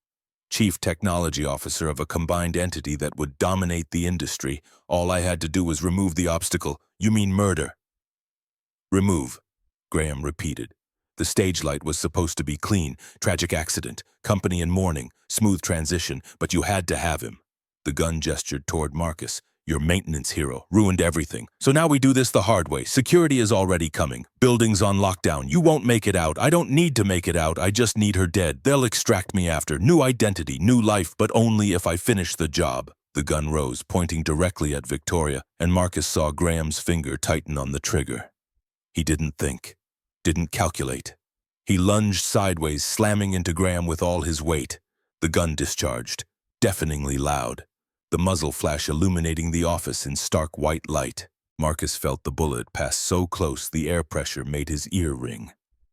Chief Technology Officer of a combined entity that would dominate the industry. All I had to do was remove the obstacle. You mean murder? Remove, Graham repeated. The stage light was supposed to be clean. Tragic accident, company in mourning, smooth transition, but you had to have him. The gun gestured toward Marcus. Your maintenance hero, ruined everything. So now we do this the hard way. Security is already coming. Buildings on lockdown. You won't make it out. I don't need to make it out. I just need her dead. They'll extract me after. New identity, new life, but only if I finish the job. The gun rose, pointing directly at Victoria, and Marcus saw Graham's finger tighten on the trigger. He didn't think, didn't calculate. He lunged sideways, slamming into Graham with all his weight. The gun discharged, deafeningly loud. The muzzle flash illuminating the office in stark white light. Marcus felt the bullet pass so close the air pressure made his ear ring.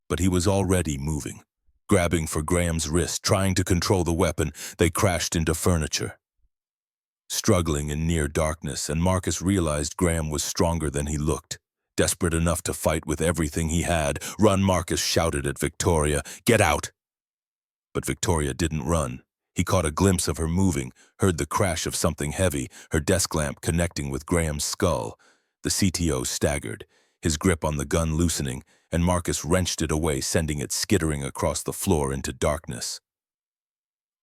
But he was already moving. Grabbing for Graham's wrist, trying to control the weapon, they crashed into furniture. Struggling in near darkness, and Marcus realized Graham was stronger than he looked. Desperate enough to fight with everything he had. Run, Marcus shouted at Victoria. Get out! But Victoria didn't run. He caught a glimpse of her moving, heard the crash of something heavy, her desk lamp connecting with Graham's skull. The CTO staggered, his grip on the gun loosening, and Marcus wrenched it away, sending it skittering across the floor into darkness.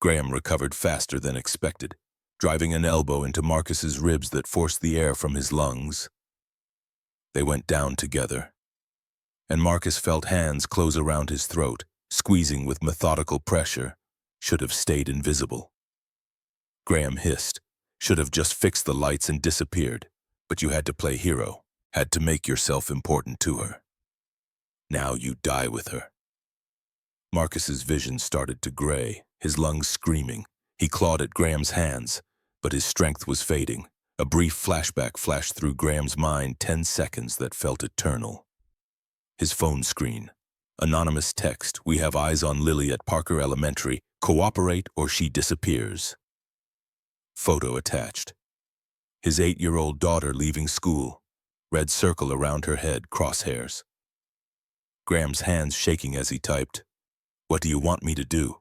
Graham recovered faster than expected, driving an elbow into Marcus's ribs that forced the air from his lungs. They went down together, and Marcus felt hands close around his throat, squeezing with methodical pressure. Should have stayed invisible. Graham hissed. Should have just fixed the lights and disappeared. But you had to play hero. Had to make yourself important to her. Now you die with her. Marcus's vision started to gray, his lungs screaming. He clawed at Graham's hands, but his strength was fading. A brief flashback flashed through Graham's mind, 10 seconds that felt eternal. His phone screen. Anonymous text. We have eyes on Lily at Parker Elementary. Cooperate or she disappears. Photo attached. His 8-year-old daughter leaving school. Red circle around her head, crosshairs. Graham's hands shaking as he typed. What do you want me to do?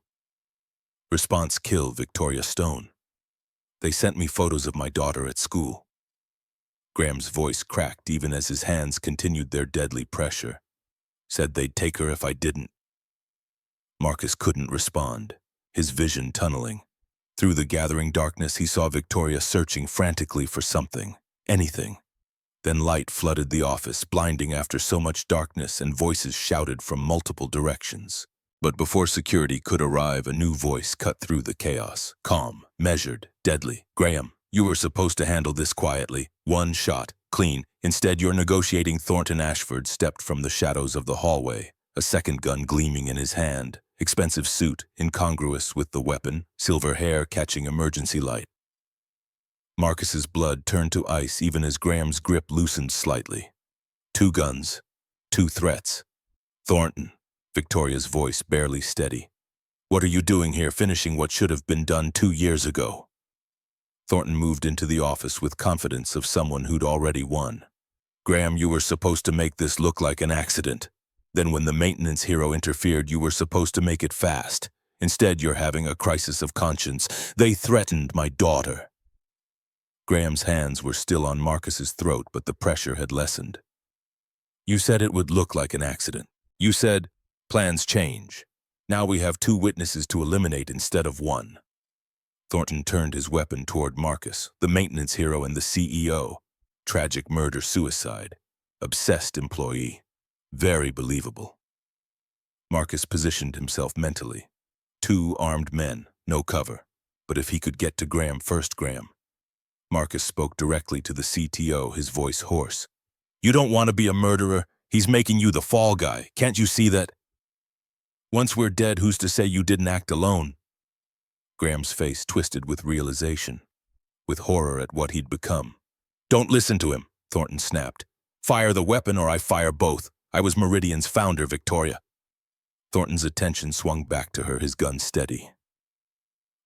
Response: kill Victoria Stone. They sent me photos of my daughter at school. Graham's voice cracked even as his hands continued their deadly pressure. Said they'd take her if I didn't. Marcus couldn't respond, his vision tunneling. Through the gathering darkness, he saw Victoria searching frantically for something, anything. Then light flooded the office, blinding after so much darkness, and voices shouted from multiple directions. But before security could arrive, a new voice cut through the chaos. Calm, measured, deadly. Graham, you were supposed to handle this quietly. One shot, clean. Instead, you're negotiating. Thornton Ashford stepped from the shadows of the hallway, a second gun gleaming in his hand. Expensive suit, incongruous with the weapon, silver hair catching emergency light. Marcus's blood turned to ice even as Graham's grip loosened slightly. 2 guns, 2 threats. Thornton, Victoria's voice barely steady. What are you doing here, finishing what should have been done 2 years ago? Thornton moved into the office with confidence of someone who'd already won. Graham, you were supposed to make this look like an accident. Then when the maintenance hero interfered, you were supposed to make it fast. Instead, you're having a crisis of conscience. They threatened my daughter. Graham's hands were still on Marcus's throat, but the pressure had lessened. You said it would look like an accident. You said, plans change. Now we have 2 witnesses to eliminate instead of 1. Thornton turned his weapon toward Marcus, the maintenance hero and the CEO. Tragic murder-suicide. Obsessed employee. Very believable. Marcus positioned himself mentally. 2 armed men, no cover. But if he could get to Graham first, Graham. Marcus spoke directly to the CTO, his voice hoarse. You don't want to be a murderer. He's making you the fall guy. Can't you see that? Once we're dead, who's to say you didn't act alone? Graham's face twisted with realization, with horror at what he'd become. Don't listen to him, Thornton snapped. Fire the weapon or I fire both. I was Meridian's founder, Victoria. Thornton's attention swung back to her, his gun steady.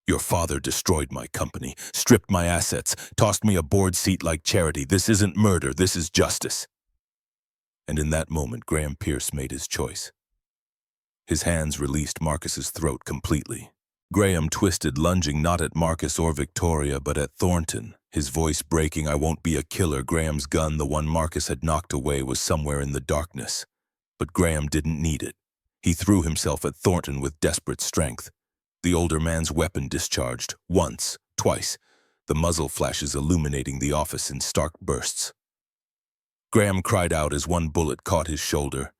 Your father destroyed my company, stripped my assets, tossed me a board seat like charity. This isn't murder, this is justice. And in that moment, Graham Pierce made his choice. His hands released Marcus's throat completely. Graham twisted, lunging not at Marcus or Victoria, but at Thornton, his voice breaking. I won't be a killer. Graham's gun, the one Marcus had knocked away, was somewhere in the darkness. But Graham didn't need it. He threw himself at Thornton with desperate strength. The older man's weapon discharged, once, twice, the muzzle flashes illuminating the office in stark bursts. Graham cried out as one bullet caught his shoulder,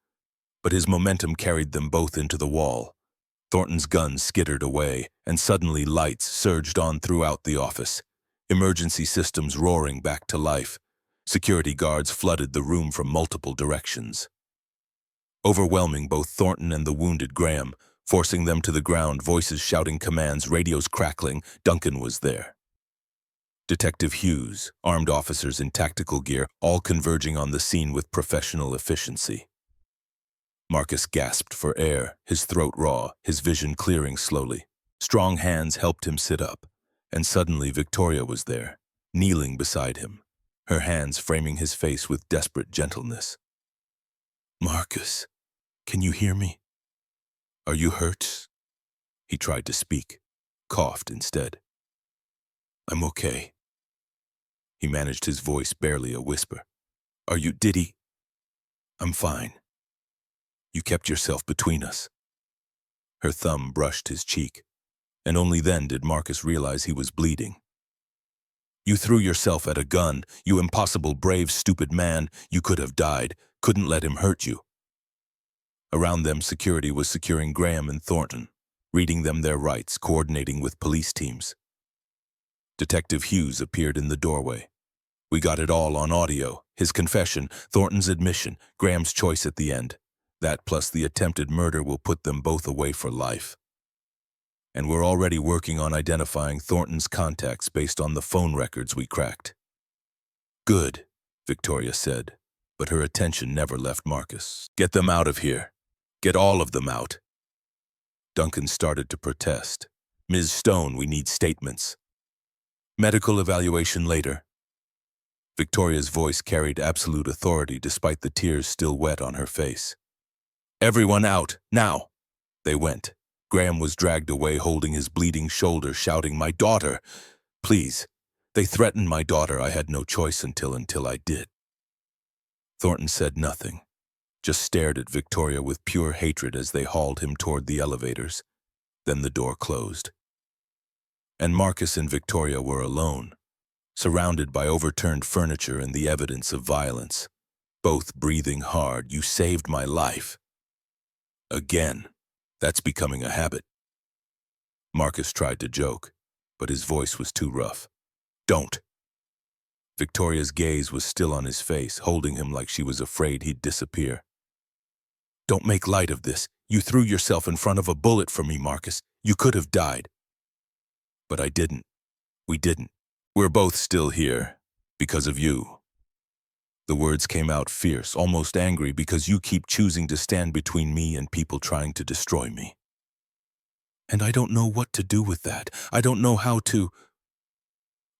but his momentum carried them both into the wall. Thornton's gun skittered away, and suddenly lights surged on throughout the office, emergency systems roaring back to life. Security guards flooded the room from multiple directions, overwhelming both Thornton and the wounded Graham, forcing them to the ground, voices shouting commands, radios crackling. Duncan was there. Detective Hughes, armed officers in tactical gear, all converging on the scene with professional efficiency. Marcus gasped for air, his throat raw, his vision clearing slowly. Strong hands helped him sit up, and suddenly Victoria was there, kneeling beside him, her hands framing his face with desperate gentleness. Marcus, can you hear me? Are you hurt? He tried to speak, coughed instead. I'm okay. He managed his voice barely a whisper. Are you, Diddy? I'm fine. You kept yourself between us. Her thumb brushed his cheek, and only then did Marcus realize he was bleeding. You threw yourself at a gun, you impossible, brave, stupid man. You could have died, couldn't let him hurt you. Around them, security was securing Graham and Thornton, reading them their rights, coordinating with police teams. Detective Hughes appeared in the doorway. We got it all on audio, his confession, Thornton's admission, Graham's choice at the end. That plus the attempted murder will put them both away for life. And we're already working on identifying Thornton's contacts based on the phone records we cracked. Good, Victoria said, but her attention never left Marcus. Get them out of here. Get all of them out. Duncan started to protest. Ms. Stone, we need statements. Medical evaluation later. Victoria's voice carried absolute authority despite the tears still wet on her face. Everyone out, now! They went. Graham was dragged away holding his bleeding shoulder, shouting, my daughter! Please. They threatened my daughter. I had no choice until I did. Thornton said nothing, just stared at Victoria with pure hatred as they hauled him toward the elevators. Then the door closed. And Marcus and Victoria were alone, surrounded by overturned furniture and the evidence of violence, both breathing hard. You saved my life. Again. That's becoming a habit. Marcus tried to joke, but his voice was too rough. Don't. Victoria's gaze was still on his face, holding him like she was afraid he'd disappear. Don't make light of this. You threw yourself in front of a bullet for me, Marcus. You could have died. But I didn't. We didn't. We're both still here. Because of you. The words came out fierce, almost angry, because you keep choosing to stand between me and people trying to destroy me. And I don't know what to do with that. I don't know how to...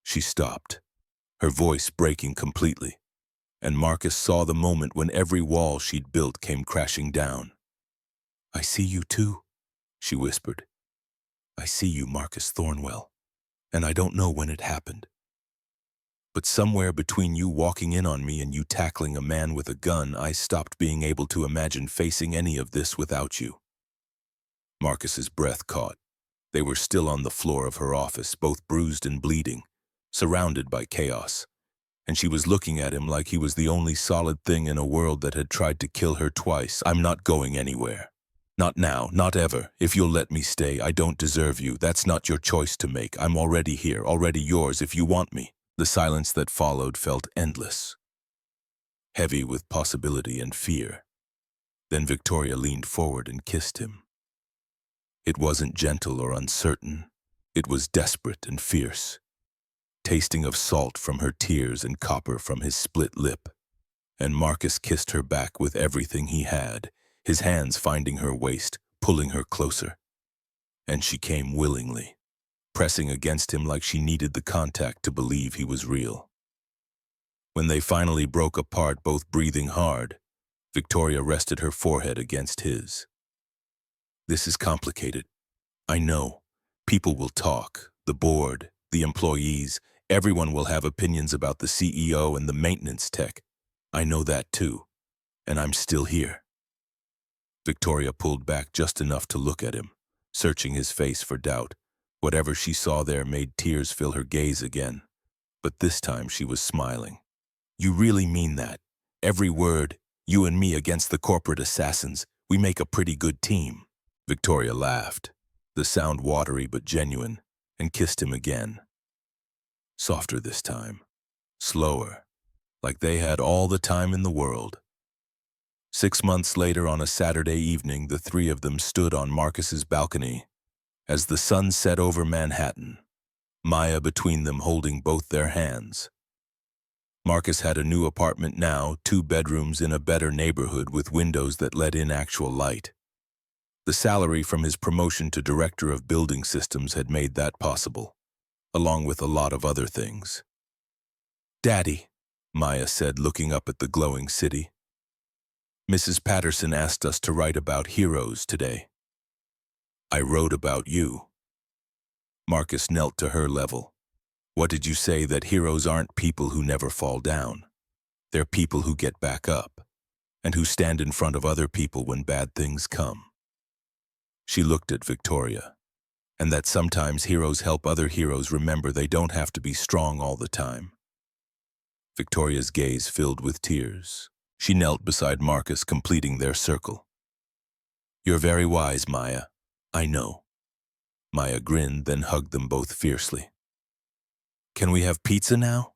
She stopped, her voice breaking completely, and Marcus saw the moment when every wall she'd built came crashing down. I see you too, she whispered. I see you, Marcus Thornwell, and I don't know when it happened. But somewhere between you walking in on me and you tackling a man with a gun, I stopped being able to imagine facing any of this without you. Marcus's breath caught. They were still on the floor of her office, both bruised and bleeding, surrounded by chaos. And she was looking at him like he was the only solid thing in a world that had tried to kill her twice. I'm not going anywhere. Not now, not ever. If you'll let me stay, I don't deserve you. That's not your choice to make. I'm already here, already yours if you want me. The silence that followed felt endless, heavy with possibility and fear. Then Victoria leaned forward and kissed him. It wasn't gentle or uncertain. It was desperate and fierce, tasting of salt from her tears and copper from his split lip. And Marcus kissed her back with everything he had, his hands finding her waist, pulling her closer. And she came willingly, pressing against him like she needed the contact to believe he was real. When they finally broke apart, both breathing hard, Victoria rested her forehead against his. This is complicated. I know. People will talk. The board, the employees, everyone will have opinions about the CEO and the maintenance tech. I know that too. And I'm still here. Victoria pulled back just enough to look at him, searching his face for doubt. Whatever she saw there made tears fill her gaze again. But this time she was smiling. You really mean that? Every word, you and me against the corporate assassins, we make a pretty good team. Victoria laughed, the sound watery but genuine, and kissed him again. Softer this time, slower, like they had all the time in the world. 6 months later, on a Saturday evening, the three of them stood on Marcus's balcony as the sun set over Manhattan, Maya between them holding both their hands. Marcus had a new apartment now, 2 bedrooms in a better neighborhood with windows that let in actual light. The salary from his promotion to director of building systems had made that possible, along with a lot of other things. Daddy, Maya said, looking up at the glowing city. Mrs. Patterson asked us to write about heroes today. I wrote about you. Marcus knelt to her level. What did you say, that heroes aren't people who never fall down? They're people who get back up, and who stand in front of other people when bad things come. She looked at Victoria, and that sometimes heroes help other heroes remember they don't have to be strong all the time. Victoria's gaze filled with tears. She knelt beside Marcus, completing their circle. You're very wise, Maya. I know. Maya grinned, then hugged them both fiercely. Can we have pizza now?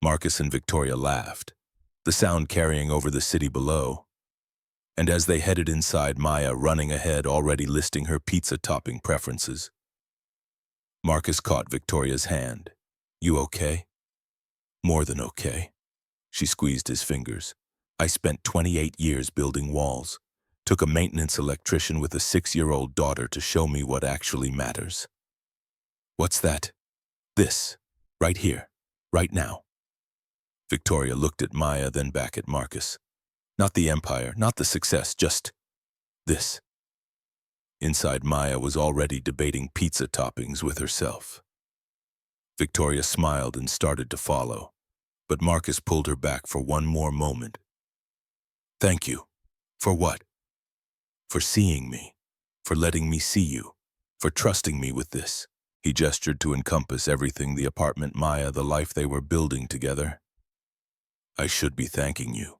Marcus and Victoria laughed, the sound carrying over the city below. And as they headed inside, Maya running ahead, already listing her pizza topping preferences. Marcus caught Victoria's hand. You okay? More than okay. She squeezed his fingers. I spent 28 years building walls. Took a maintenance electrician with a 6-year-old daughter to show me what actually matters. What's that? This. Right here. Right now. Victoria looked at Maya, then back at Marcus. Not the empire, not the success, just this. Inside, Maya was already debating pizza toppings with herself. Victoria smiled and started to follow, but Marcus pulled her back for one more moment. Thank you. For what? For seeing me. For letting me see you. For trusting me with this. He gestured to encompass everything: the apartment, Maya, the life they were building together. I should be thanking you.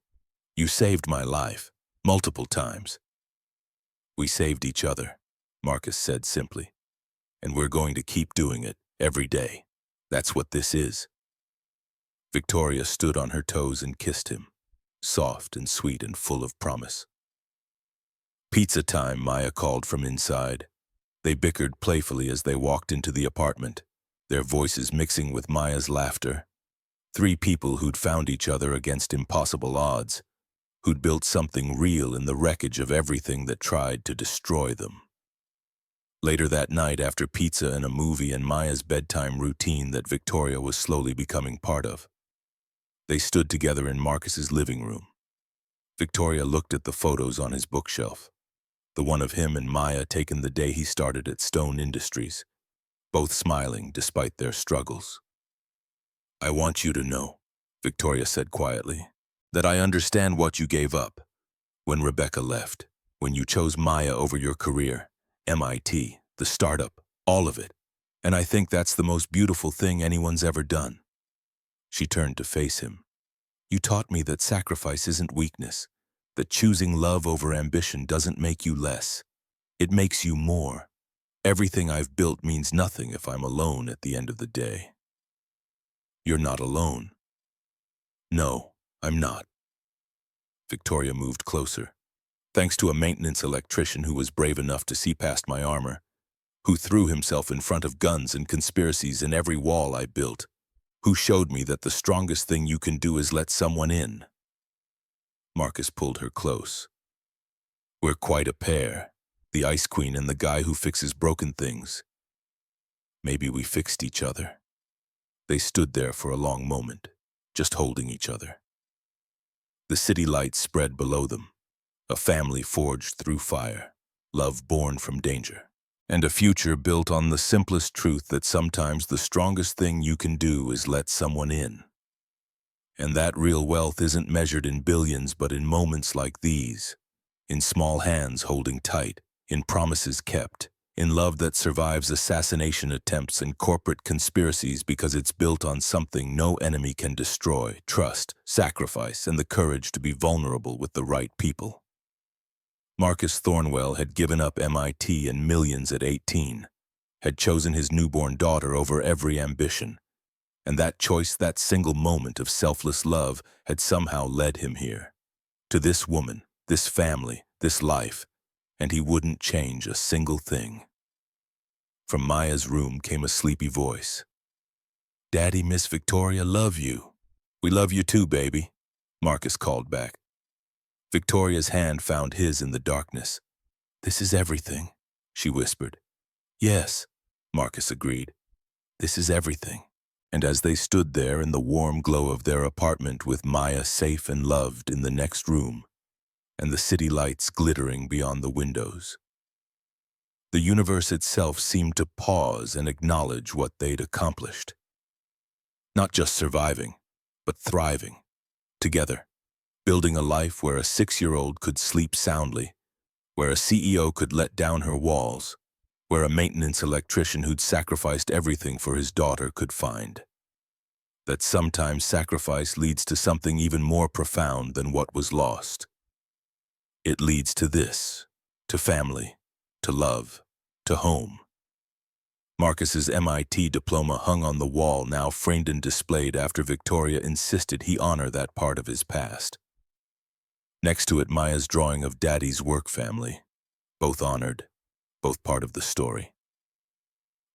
You saved my life, multiple times. We saved each other, Marcus said simply. And we're going to keep doing it, every day. That's what this is. Victoria stood on her toes and kissed him, soft and sweet and full of promise. Pizza time, Maya called from inside. They bickered playfully as they walked into the apartment, their voices mixing with Maya's laughter. 3 people who'd found each other against impossible odds, who'd built something real in the wreckage of everything that tried to destroy them. Later that night, after pizza and a movie and Maya's bedtime routine that Victoria was slowly becoming part of, they stood together in Marcus's living room. Victoria looked at the photos on his bookshelf, the one of him and Maya taken the day he started at Stone Industries, both smiling despite their struggles. I want you to know, Victoria said quietly, that I understand what you gave up. When Rebecca left, when you chose Maya over your career, MIT, the startup, all of it. And I think that's the most beautiful thing anyone's ever done. She turned to face him. You taught me that sacrifice isn't weakness, that choosing love over ambition doesn't make you less. It makes you more. Everything I've built means nothing if I'm alone at the end of the day. You're not alone. No, I'm not. Victoria moved closer. Thanks to a maintenance electrician who was brave enough to see past my armor, who threw himself in front of guns and conspiracies in every wall I built, who showed me that the strongest thing you can do is let someone in. Marcus pulled her close. We're quite a pair, the Ice Queen and the guy who fixes broken things. Maybe we fixed each other. They stood there for a long moment, just holding each other. The city lights spread below them, a family forged through fire, love born from danger, and a future built on the simplest truth that sometimes the strongest thing you can do is let someone in. And that real wealth isn't measured in billions but in moments like these, in small hands holding tight, in promises kept, in love that survives assassination attempts and corporate conspiracies because it's built on something no enemy can destroy: trust, sacrifice, and the courage to be vulnerable with the right people. Marcus Thornwell had given up MIT and millions at 18, had chosen his newborn daughter over every ambition, and that choice, that single moment of selfless love, had somehow led him here, to this woman, this family, this life, and he wouldn't change a single thing. From Maya's room came a sleepy voice. Daddy, Miss Victoria, love you. We love you too, baby, Marcus called back. Victoria's hand found his in the darkness. This is everything, she whispered. Yes, Marcus agreed. This is everything. And as they stood there in the warm glow of their apartment with Maya safe and loved in the next room, and the city lights glittering beyond the windows, the universe itself seemed to pause and acknowledge what they'd accomplished. Not just surviving, but thriving, together, building a life where a 6-year-old could sleep soundly, where a CEO could let down her walls, where a maintenance electrician who'd sacrificed everything for his daughter could find that sometimes sacrifice leads to something even more profound than what was lost. It leads to this, to family, to love, to home. Marcus's MIT diploma hung on the wall, now framed and displayed after Victoria insisted he honor that part of his past. Next to it, Maya's drawing of Daddy's work family, both honored, both part of the story.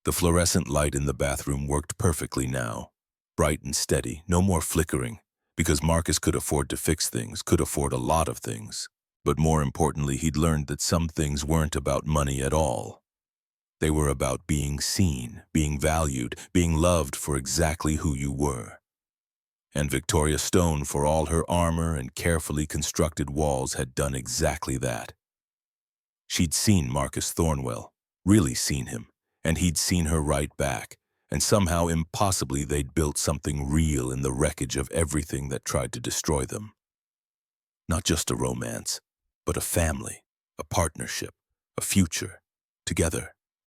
The fluorescent light in the bathroom worked perfectly now, bright and steady, no more flickering, because Marcus could afford to fix things, could afford a lot of things. But more importantly, he'd learned that some things weren't about money at all. They were about being seen, being valued, being loved for exactly who you were. And Victoria Stone, for all her armor and carefully constructed walls, had done exactly that. She'd seen Marcus Thornwell, really seen him, and he'd seen her right back, and somehow impossibly they'd built something real in the wreckage of everything that tried to destroy them. Not just a romance, but a family, a partnership, a future, together.